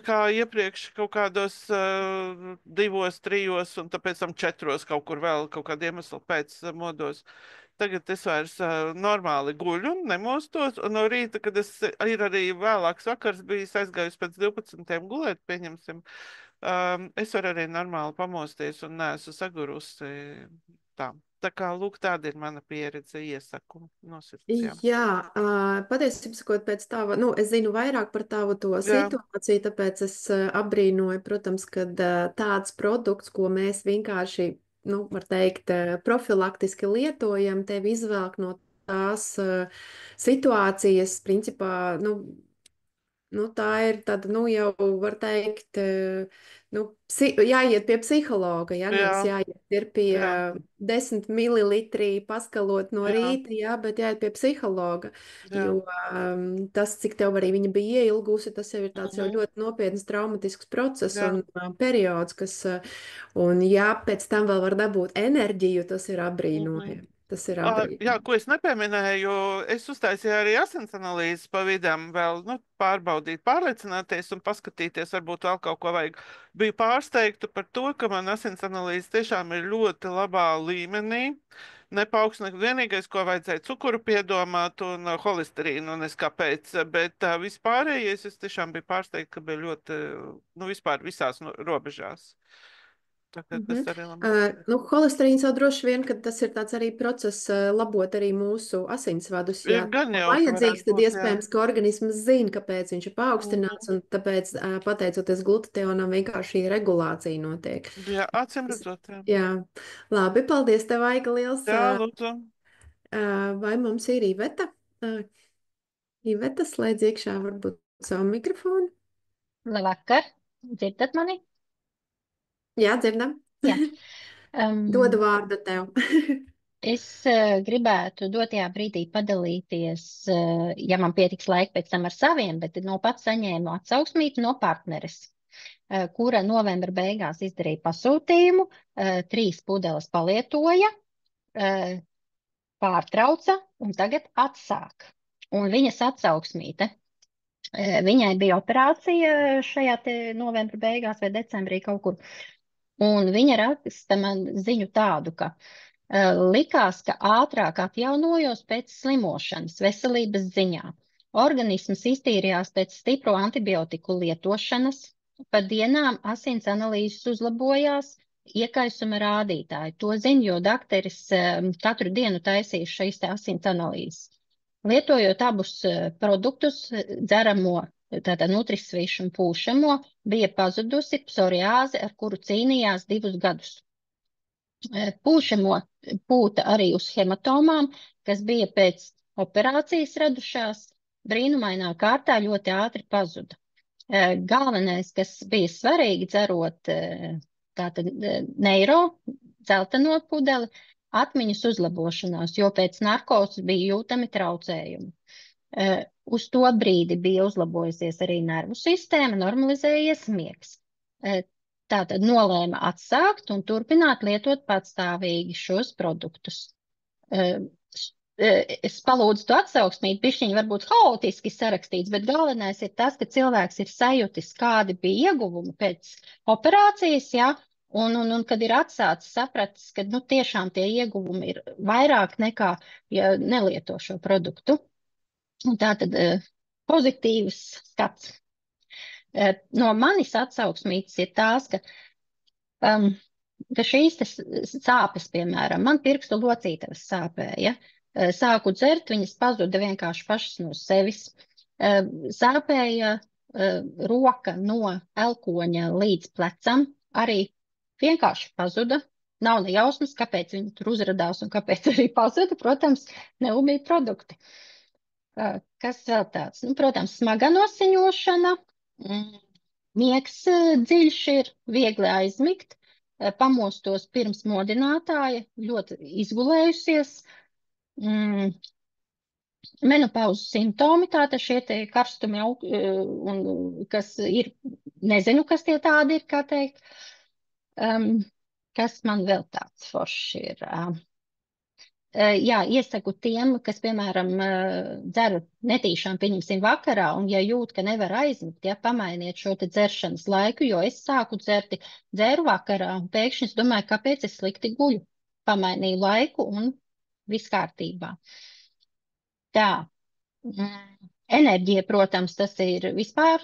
Speaker 2: kā iepriekš kaut kādos 2, 3, un tāpēc tam 4 kaut kur vēl kaut kādu iemeslu pēc modos. Tagad es vairs normāli guļu, nemostos, un no rīta, kad es ir arī vēlāks vakars bijis aizgājis pēc 12 gulēt, pieņemsim, es varu arī normāli pamosties un neesmu sagurusi. Tā. Tā kā, lūk, tāda ir mana pieredze, iesaku nosacījām.
Speaker 1: Jā, patiesībā sakot, pēc tava, nu, es zinu vairāk par tavu to
Speaker 2: Jā,
Speaker 1: situāciju, tāpēc es apbrīnoju, protams, ka tāds produkts, ko mēs vienkārši, nu, var teikt, profilaktiski lietojam, tevi izvelk no tās situācijas, principā, nu, nu, tā ir tāda, nu, jau var teikt, nu, jāiet pie psihologa, ja nevis
Speaker 2: jā,
Speaker 1: jāiet ir pie
Speaker 2: jā,
Speaker 1: 10 ml paskalot no
Speaker 2: jā,
Speaker 1: rīta, jā, bet jāiet pie psihologa,
Speaker 2: jā.
Speaker 1: jo tas, cik tev arī viņa bija ieilgusi, tas jau ir tāds jau
Speaker 2: Mhm,
Speaker 1: ļoti nopietns traumatisks process
Speaker 2: jā.
Speaker 1: un periods, kas, un jā, pēc tam vēl var dabūt enerģiju, tas ir
Speaker 2: Mhm.
Speaker 1: apbrīnojami. Tas ir
Speaker 2: Jā,
Speaker 1: apbrīnojami.
Speaker 2: ko es nepieminēju, es uztaisīju arī asins analīzes pa vidam, vēl nu, pārbaudīt, pārliecināties un paskatīties, varbūt vēl kaut ko vajag. Biju pārsteigta par to, ka man asins analīzes tiešām ir ļoti labā līmenī. Nepaukstināt, vienīgais, ko vajadzēja cukuru piedomāt un holesterīnu, un es kāpēc, bet vispārējais es tiešām biju pārsteigta, ka bija ļoti, nu, vispār visās robežās. Tā kā tas
Speaker 1: Mhm.
Speaker 2: arī labi.
Speaker 1: Nu, holesterīns jau droši vien, ka tas ir tāds arī process, labot arī mūsu asinsvadus.
Speaker 2: Ja,
Speaker 1: Ja
Speaker 2: gan
Speaker 1: tā
Speaker 2: jau, ka varētu
Speaker 1: vajadzīgs, tad
Speaker 2: būt, jā.
Speaker 1: iespējams, ka organisms zina, kāpēc viņš ir paaugstināts,
Speaker 2: Mhm.
Speaker 1: un tāpēc, pateicoties glutatēonam, vienkārši šī regulācija notiek.
Speaker 2: Jā, acīm redzot, jā.
Speaker 1: Jā, labi, paldies tev, Aiga, liels.
Speaker 2: Jā, lūdzu.
Speaker 1: Vai mums ir Iveta? Ā, Iveta, slēdz iekšā varbūt savu mikrofonu.
Speaker 3: Labvakar, dzirdat mani?
Speaker 1: Jā, dzirdam.
Speaker 3: Jā.
Speaker 1: Dodu vārdu tev.
Speaker 3: Es gribētu dotajā brīdī padalīties, ja man pietiks laika pēc tam ar saviem, bet no pats saņēmu atsauksmīti no partneres, kura novembra beigās izdarīja pasūtījumu, 3 pudeles palietoja, pārtrauca un tagad atsāk. Un viņas atsauksmīte. Viņai bija operācija šajā te novembra beigās vai decembrī kaut kur. Un viņa raksta man ziņu tādu, ka likās, ka ātrāk atjaunojos pēc slimošanas veselības ziņā. Organisms iztīrījās pēc stipro antibiotiku lietošanas, pa dienām asins analīzes uzlabojās, iekaisuma rādītāji. To zinu, jo dakteris katru dienu taisīja šīs te asins analīzes. Lietojot abus produktus, dzeramo, tātad nutrisvīšu un pūšamo, bija pazudusi psoriāze, ar kuru cīnījās 2 gadus. Pūšamo pūta arī uz hematomām, kas bija pēc operācijas radušās, brīnumainā kārtā ļoti ātri pazuda. Galvenais, kas bija svarīgi dzerot tātad neiro, dzelteno pudeli, atmiņas uzlabošanās, jo pēc narkozes bija jūtami traucējumi. Uz to brīdi bija uzlabojusies arī nervu sistēma, normalizējies miegs. Tātad nolēma atsākt un turpināt lietot patstāvīgi šos produktus. Es palūdzu to atsauksmīt, bišķiņi varbūt haotiski sarakstīts, bet galvenais ir tas, ka cilvēks ir sajutis, kādi bija ieguvumi pēc operācijas, ja, un kad ir atsācis sapratis, ka nu, tiešām tie ieguvumi ir vairāk nekā, ja nelieto šo produktu. Un tā tad pozitīvs skats. No manis atsauksmītes ir tās, ka šīs sāpes, piemēram, man pirkstu locītavas sāpēja. Sāku dzert, viņas pazuda vienkārši pašas no sevis. Sāpēja roka no elkoņa līdz plecam, arī vienkārši pazuda. Nav ne jausmas, kāpēc viņa tur uzradās un kāpēc arī pazuda. Protams, neumīgi produkti. Kas vēl tāds? Nu, protams, smaga nosiņošana, miegs dziļš ir, viegli aizmigt, pamostos pirms modinātāja, ļoti izgulējusies. Menopauzes simptomi, tātad šie te karstumi, un kas ir, nezinu, kas tie tādi ir, kā teikt. Kas man vēl tāds foršs ir? Jā, iesaku tiem, kas, piemēram, dzer netīšām, pieņemsim vakarā, un ja jūt, ka nevar aizmigt, ja, pamainiet šo te dzeršanas laiku, jo es sāku dzeru vakarā, un pēkšņi es domāju, kāpēc es slikti guļu. Pamainīju laiku un viss kārtībā. Tā. Enerģija, protams, tas ir vispār.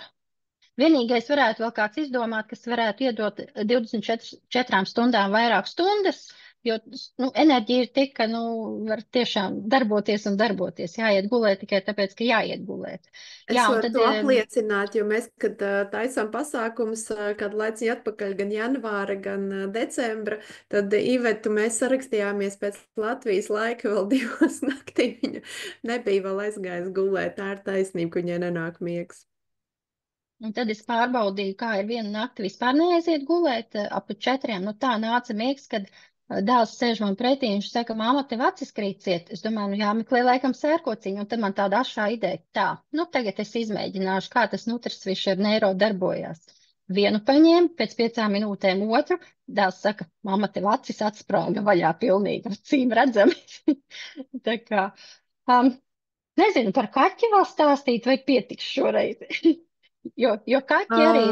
Speaker 3: Vienīgais varētu vēl kāds izdomāt, kas varētu iedot 24 stundām vairāk stundas, jo enerģija ir tik, ka var tiešām darboties un darboties. Jāiet gulēt tikai tāpēc, ka jāiet gulēt.
Speaker 1: Es varu to apliecināt, jo mēs, kad taisām pasākumus, kad laiciņi atpakaļ gan janvāra, gan decembra, tad Ivetu mēs sarakstījāmies pēc Latvijas laika vēl 2 naktī. Viņa nebija vēl aizgājis gulēt, tā ir taisnība, ka viņai nenāk miegs.
Speaker 3: Un tad es pārbaudīju, kā ir vienu nakti vispār neaiziet gulēt, ap 4. Nu tā nāca miegs, kad dēls sēž man pretī, viņš saka, māma, tev acis krīt ciet. Es domāju, jāmeklē laikam sērkociņu, un tad man tāda ašā ideja. Tā, tagad es izmēģināšu, kā tas nutrisvišs ar neiro darbojās. Vienu paņēmu, pēc 5 minūtēm otru, dēls saka, māma, tev acis atsprāga vaļā pilnīgi, acīm redzami. Tā kā, nezinu, par kaķi vēl stāstīt, vai pietiks šoreiz. Jo kaķi arī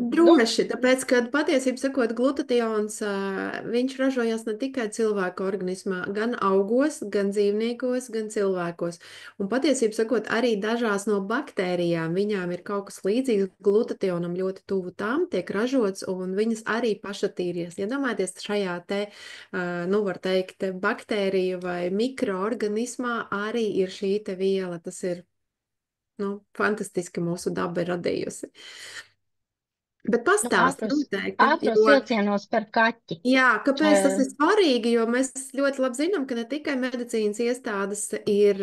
Speaker 1: droši, tāpēc, ka patiesībā sakot, glutations, viņš ražojas ne tikai cilvēku organismā, gan augos, gan dzīvniekos, gan cilvēkos. Un patiesībā sakot, arī dažās no baktērijām viņām ir kaut kas līdzīgs glutationam ļoti tuvu tām, tiek ražots, un viņas arī pašatīries. Iedomājieties, šajā te, var teikt, baktēriju vai mikroorganismā arī ir šī te viela, tas ir fantastiski mūsu daba ir radījusi. Bet pastāsti noteikti.
Speaker 3: Ātros vilcienos par kaķi.
Speaker 1: Jā, kāpēc tas ir svarīgi, jo mēs ļoti labi zinām, ka ne tikai medicīnas iestādes ir,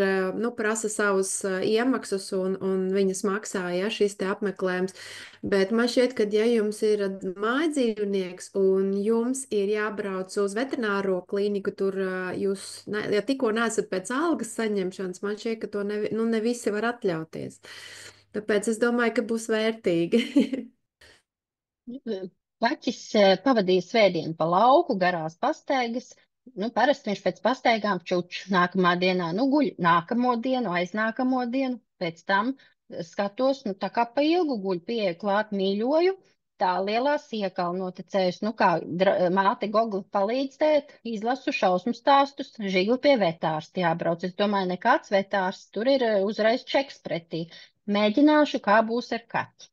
Speaker 1: prasa savus iemaksas un viņas maksā, ja, šis te apmeklējums, bet man šķiet, ka ja jums ir mājdzīvnieks un jums ir jābrauc uz veterināro klīniku, tur jūs, ja tikko neesat pēc algas saņemšanas, man šķiet, ka to ne visi var atļauties. Tāpēc es domāju, ka būs vērtīgi.
Speaker 3: Kaķis pavadīja svētdienu pa lauku, garās pastaigas, Parasti viņš pēc pastaigām čuč nākamā dienā, guļ nākamo dienu, aiznākamo dienu, pēc tam skatos, tā kā pa ilgu guļ, pieeju klāt, mīļoju, tā lielā siekala noticējusi, kā māte Gogli palīdz tēt, izlasu šausmu stāstus, žigli pie vetārsta jābrauc. Es domāju, nekāds vetārsts, tur ir uzreiz čeks pretī. Mēģināšu, kā būs ar kaķi.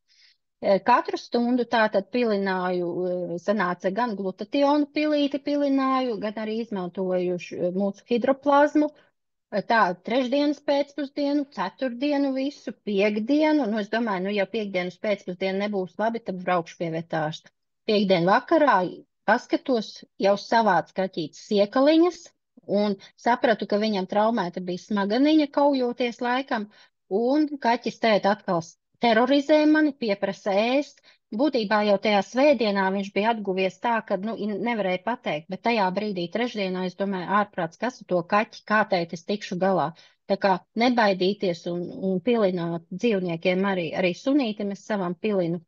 Speaker 3: Katru stundu tātad pilināju, sanāca gan glutationu pilināju, gan arī izmantoju mūsu hidroplazmu. Tā, trešdienas pēcpusdienu, ceturtdienu visu, piekdienu. Es domāju, ja piekdienas pēcpusdienu nebūs labi, tad braukšu pie vetārsta. Piekdien vakarā paskatos, jau savāc kaķītes siekaliņas un sapratu, ka viņam traumēta bija smaganiņa kaujoties laikam, un kaķis tēt atkal terorizē mani, pieprasa ēst. Būtībā jau tajā svētdienā viņš bija atguvies tā, ka nevarēja pateikt, bet tajā brīdī trešdienā es domāju, ārprāts, kas ar to kaķi, kā teikt, es tikšu galā. Tā kā nebaidīties un pilināt dzīvniekiem arī sunītim es savam pilinu.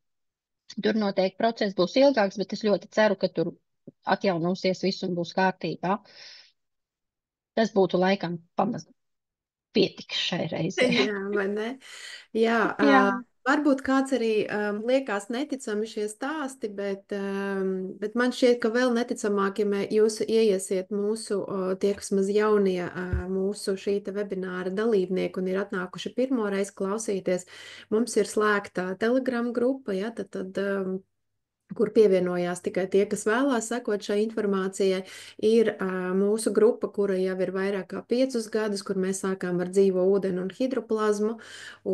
Speaker 3: Tur noteikti process būs ilgāks, bet es ļoti ceru, ka tur atjaunosies viss un būs kārtībā. Tas būtu laikam pamazs pietiks šai reizē.
Speaker 1: Jā, vai ne? Jā,
Speaker 3: Jā.
Speaker 1: varbūt kāds arī liekas neticami šie stāsti, bet man šķiet, ka vēl neticamāk, ja jūs ieiesiet mūsu, tie, kas maz jaunie, mūsu šī te webināra dalībnieki un ir atnākuši pirmoreiz klausīties, mums ir slēgta Telegram grupa, ja, tad kur pievienojās tikai tie, kas vēlās sekot šai informācijai, ir mūsu grupa, kura jau ir vairāk kā 5 gadus, kur mēs sākām ar dzīvo ūdeni un hidroplazmu,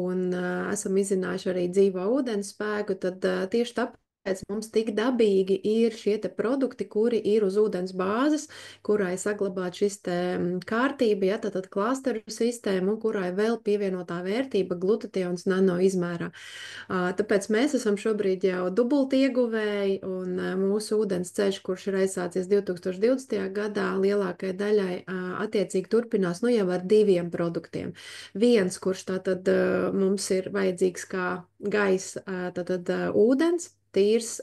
Speaker 1: un esam izzinājuši arī dzīvo ūdens spēku, tad tieši tāpēc mums tik dabīgi ir šie te produkti, kuri ir uz ūdens bāzes, kurai saglabāt šis te kārtība, ja, tad klāsteru sistēmu, un kurai vēl pievienotā vērtība glutations nano izmērā. Tāpēc mēs esam šobrīd jau dubulti ieguvēji, un mūsu ūdens ceļš, kurš ir aizsācies 2020. gadā, lielākajai daļai attiecīgi turpinās jau ar 2 produktiem. Viens, kurš tātad mums ir vajadzīgs kā gaiss, tātad ūdens, tīrs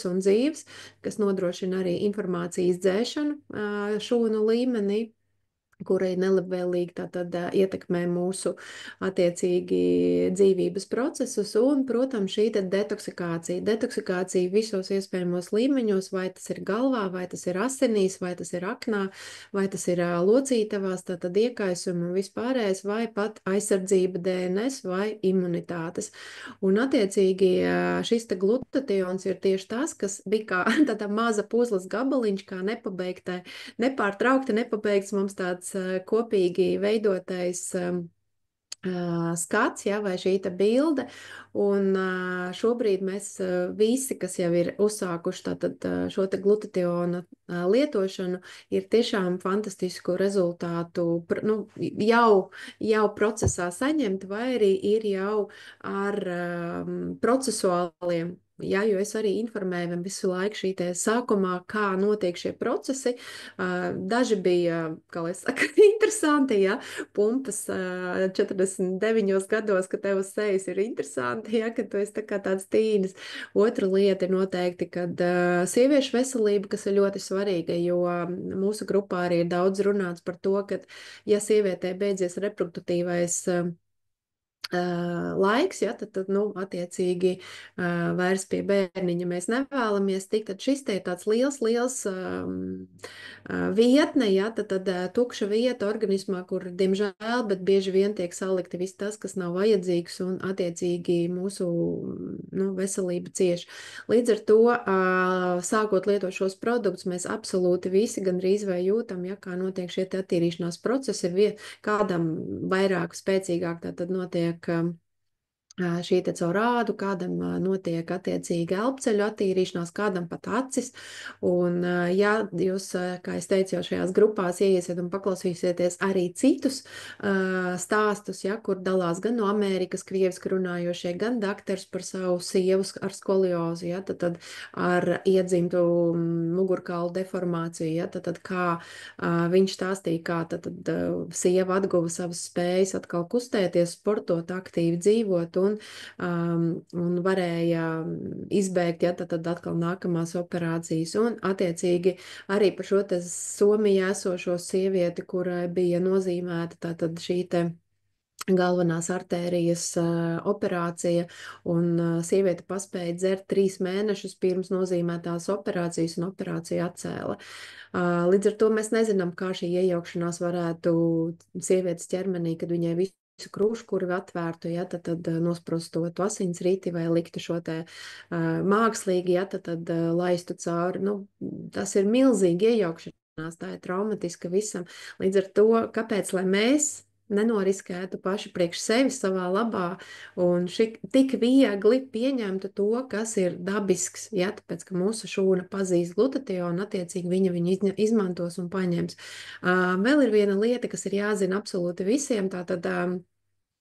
Speaker 1: un dzīves, kas nodrošina arī informācijas dzēšanu šūnu līmenī, kura ir nelabvēlīgi tātad ietekmē mūsu attiecīgi dzīvības procesus, un, protams, šī detoksikācija. Detoksikācija visos iespējamos līmeņos, vai tas ir galvā, vai tas ir asinīs, vai tas ir aknā, vai tas ir locītavās, tātad iekaisumi un vispārējais, vai pat aizsardzība DNS vai imunitātes. Un, attiecīgi, šis te glutations ir tieši tas, kas bija kā tāda maza puzles gabaliņš, kā nepārtraukti nepabeigts mums tāds kopīgi veidotais skats, ja, vai šī bilde, un šobrīd mēs visi, kas jau ir uzsākuši tātad šo te glutationa lietošanu, ir tiešām fantastisku rezultātu jau procesā saņemt, vai arī ir jau ar procesuāliem. Jā, jo es arī informēju visu laiku šī te sākumā, kā notiek šie procesi. Daži bija, kā lai saka, interesanti, ja, pumpas 49 gados, ka tev uz sejas ir interesanti, ja, ka tu esi tā kā tāds tīnis. Otra lieta ir noteikti, kad sieviešu veselība, kas ir ļoti svarīga, jo mūsu grupā arī ir daudz runāts par to, ka, ja sievietē beidzies reproduktīvais laiks, ja, tad attiecīgi vairs pie bērniņa mēs nevēlamies tikt, tad šis te ir tāds liels vietne, ja, tad tukša vieta organismā, kur, diemžēl, bet bieži vien tiek salikti viss tas, kas nav vajadzīgs, un attiecīgi mūsu veselība cieš. Līdz ar to, sākot lietot šos produktus, mēs absolūti visi gandrīz vai jūtam, ja, kā notiek šie attīrīšanās procesi, kādam vairāk spēcīgāk tātad notiek šī te caur ādu, kādam notiek attiecīgi elpceļu attīrīšanās, kādam pat acis, un ja jūs, kā es teicu, jau šajās grupās ieiesiet un paklausīsieties arī citus stāstus, ja, kur dalās gan no Amerikas krieviski runājošie, gan daktars par savu sievu ar skoliozu, ja, tad ar iedzimtu mugurkaulu deformāciju, ja, tad kā viņš stāstīja, kā tad sieva atguva savas spējas atkal kustēties, sportot, aktīvi dzīvot, un varēja izbēgt, ja tad atkal nākamās operācijas. Un attiecīgi arī par šo te Somijā esošo sievieti, kurai bija nozīmēta tātad šī te galvenās artērijas operācija, un sieviete paspēja dzert 3 mēnešus pirms nozīmētās operācijas, un operāciju atcēla. Līdz ar to mēs nezinām, kā šī iejaukšanās varētu sievietes ķermenī, kad viņai visu krūškurvi atvērtu, ja, tad nosprostotu asinsriti vai liktu šo te mākslīgi, ja, tad laistu cauri. Nu, tas ir milzīgi iejaukšanās, tā ir traumatiska visam. Līdz ar to, kāpēc, lai mēs nenoriskētu paši priekš sevis savā labā un tik viegli pieņemtu to, kas ir dabisks, ja, tāpēc, ka mūsu šūna pazīst glutationu, attiecīgi viņu izmantos un paņems. Vēl ir viena lieta, kas ir jāzina absolūti visiem, tātad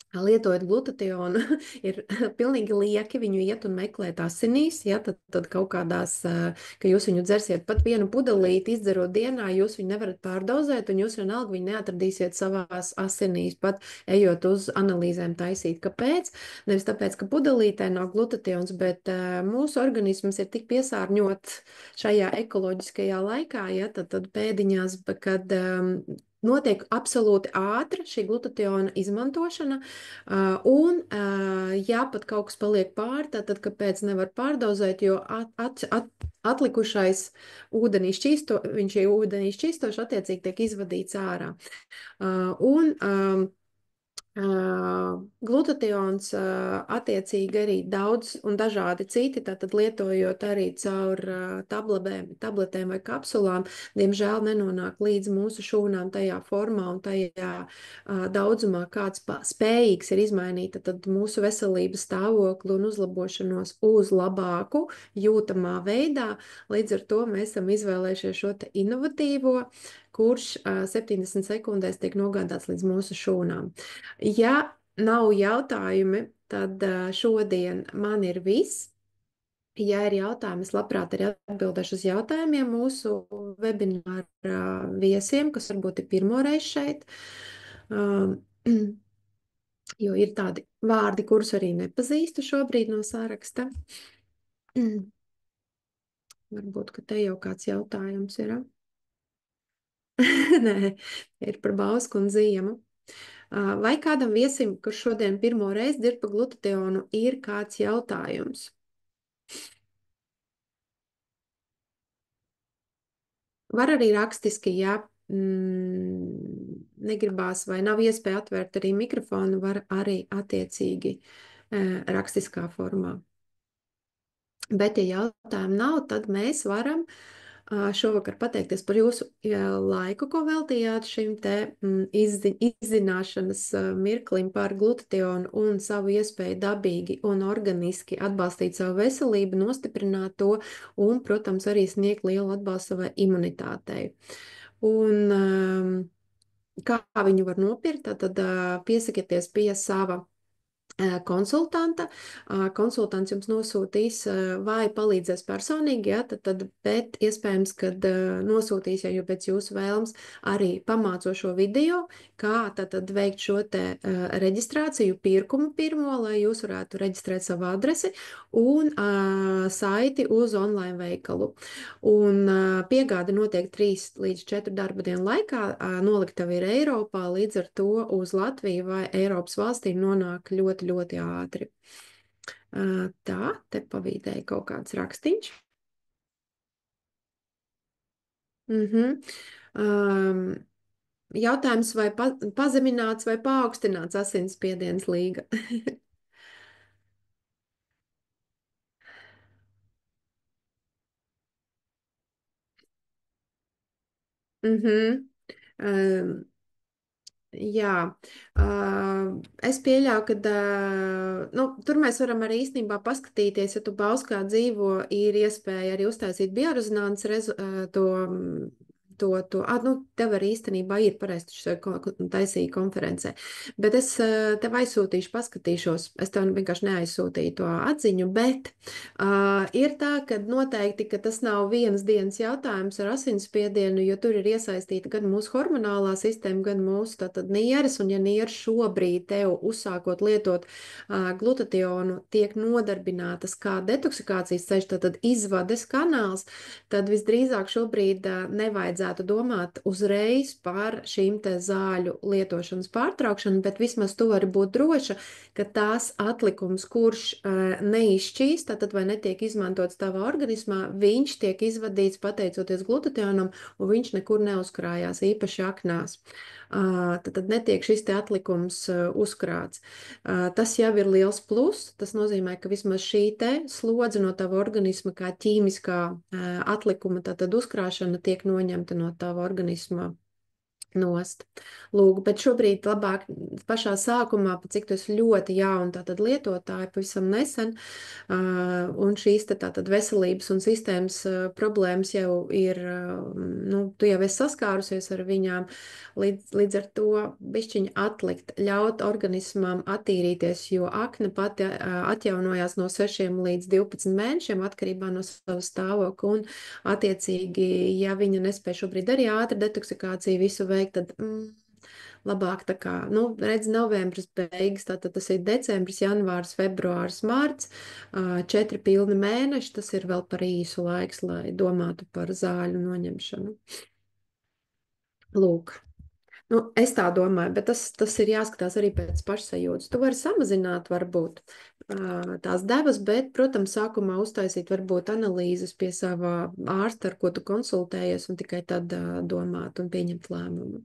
Speaker 1: lietojot glutationu, ir pilnīgi lieki viņu iet un meklēt asinīs, ja, tad kaut kādās, ka jūs viņu dzersiet pat vienu pudelīti, izdzerot dienā, jūs viņu nevarat pārdozēt, un jūs vienalga viņu neatradīsiet savās asinīs, pat ejot uz analīzēm taisīt. Kāpēc? Nevis tāpēc, ka pudelītē nav glutations, bet mūsu organisms ir tik piesārņots šajā ekoloģiskajā laikā, ja, tad pēdiņās, kad notiek absolūti ātra šī glutationa izmantošana, ja pat kaut kas paliek pāri, tad kāpēc nevar pārdozēt, jo atlikušais ūdenī šķīsto, viņš ir ūdenī šķīstoši, attiecīgi tiek izvadīts ārā. Glutations attiecīgi arī daudz un dažādi citi, tātad lietojot arī caur tabletēm vai kapsulām, diemžēl nenonāk līdz mūsu šūnām tajā formā un tajā daudzumā, kāds spējīgs ir izmainīt tad mūsu veselības stāvokli un uzlabošanos uz labāku jūtamā veidā. Līdz ar to mēs esam izvēlējušies šo te inovatīvo, kurš 70 sekundēs tiek nogādāts līdz mūsu šūnām. Ja nav jautājumi, tad šodien man ir viss. Ja ir jautājumi, es labprāt arī atbildēšu uz jautājumiem mūsu webināra viesiem, kas varbūt ir pirmoreiz šeit, jo ir tādi vārdi, kurus arī nepazīstu šobrīd no sāraksta. Varbūt, ka te jau kāds jautājums ir. Nē, ir par Bausku un Ziemu. Vai kādam viesim, kurš šodien pirmo reizi dzird par glutationu, ir kāds jautājums? Var arī rakstiski, ja negribās vai nav iespēja atvērt arī mikrofonu, var arī attiecīgi rakstiskā formā. Bet, ja jautājumu nav, tad mēs varam šovakar pateikties par jūsu laiku, ko veltījāt šim te izzināšanas mirklim par glutationu un savu iespēju dabīgi un organiski atbalstīt savu veselību, nostiprināt to un, protams, arī sniegt lielu atbalstu savai imunitātei. Un kā viņu var nopirkt, tad piesakieties pie sava konsultanta. Konsultants jums nosūtīs vai palīdzēs personīgi, ja, bet iespējams, kad nosūtīs, ja jau pēc jūsu vēlams, arī pamācošo video, kā tad veikt šo te reģistrāciju pirkumu pirmo, lai jūs varētu reģistrēt savu adresi un saiti uz online veikalu. Un piegāde notiek 3 līdz 4 darba dienu laikā, noliktava ir Eiropā, līdz ar to uz Latviju vai Eiropas valstīm nonāk ļoti ātri. Tā, te pavīdēja kaut kāds rakstīņš. Jautājums, vai pazemināts vai paaugstināts asinsspiediens līga? Jā, es pieļauju, ka tur mēs varam arī īstenībā paskatīties, ja tu Bauskā dzīvo, ir iespēja arī uztaisīt biorezonanses nu, tev arī īstenībā ir pareizi, tu taisīji konferencē, bet es tev aizsūtīšu, paskatīšos, es tev vienkārši neaizsūtīju to atziņu, bet ir tā, ka noteikti, ka tas nav vienas dienas jautājums ar asinsspiedienu, jo tur ir iesaistīta gan mūsu hormonālā sistēma, gan mūsu tātad nieres, un ja nieres šobrīd tev uzsākot lietot glutationu tiek nodarbinātas kā detoksikācijas ceļš, tātad izvades kanāls, tad visdrīzāk šobrīd nevajadzētu domāt uzreiz par šīm te zāļu lietošanas pārtraukšanu, bet vismaz tu vari būt droša, ka tās atlikums, kurš neizšķīst, tātad vai netiek izmantots tavā organismā, viņš tiek izvadīts pateicoties glutationam, un viņš nekur neuzkrājās, īpaši aknās. Tad netiek šis te atlikums uzkrāts. Tas jau ir liels plus. Tas nozīmē, ka vismaz šī te slodze no tava organisma kā ķīmiskā atlikuma, tātad uzkrāšana tiek noņemta no tava organisma nost. Lūk, bet šobrīd labāk pašā sākumā, cik tu esi ļoti jauna tātad lietotāja, pavisam nesen, un šīs tātad veselības un sistēmas problēmas jau ir, nu, tu jau esi saskārusies ar viņām, līdz ar to bišķiņu atlikt, ļaut organismam attīrīties, jo akne pati atjaunojās no 6 līdz 12 mēnešiem atkarībā no savas stāvokļa, un attiecīgi, ja viņa nespēja šobrīd arī ātri detoksikāciju visu veikt, tad labāk tā kā, nu, redz, novembris beigas, tātad tas ir decembris, janvārs, februārs, mārts, 4 pilni mēneši, tas ir vēl par īsu laiks, lai domātu par zāļu noņemšanu. Lūk. Nu, es tā domāju, bet tas ir jāskatās arī pēc pašsajūtas. Tu vari samazināt varbūt tās devas, bet, protams, sākumā uztaisīt varbūt analīzes pie savā ārsta, ar ko tu konsultējies, un tikai tad domāt un pieņemt lēmumu.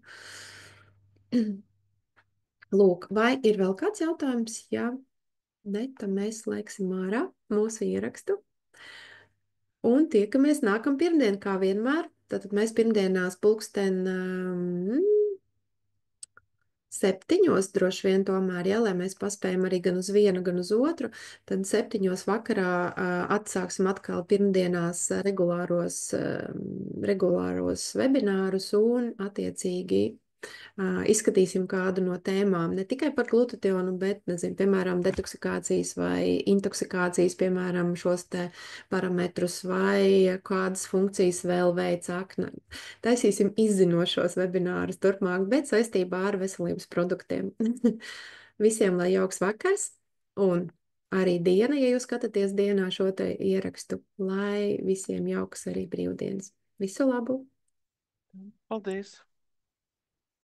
Speaker 1: Lūk, vai ir vēl kāds jautājums? Ja ne, tad mēs slēgsim ārā mūsu ierakstu. Un tiekamies nākam pirmdien, kā vienmēr. Tātad mēs pirmdienās pulksten 7 droši vien tomēr, ja, lai mēs paspējam arī gan uz vienu, gan uz otru, tad 7 vakarā atsāksim atkal pirmdienās regulāros webinārus un attiecīgi izskatīsim kādu no tēmām, ne tikai par glutationu, bet, nezinu, piemēram, detoksikācijas vai intoksikācijas, piemēram, šos te parametrus vai kādas funkcijas vēl veic akna. Taisīsim izzinošos webinārus turpmāk, bet saistībā ar veselības produktiem. Visiem lai jauks vakars un arī diena, ja jūs skatāties dienā šo te ierakstu, lai visiem jauks arī brīvdienas. Visu labu!
Speaker 2: Paldies!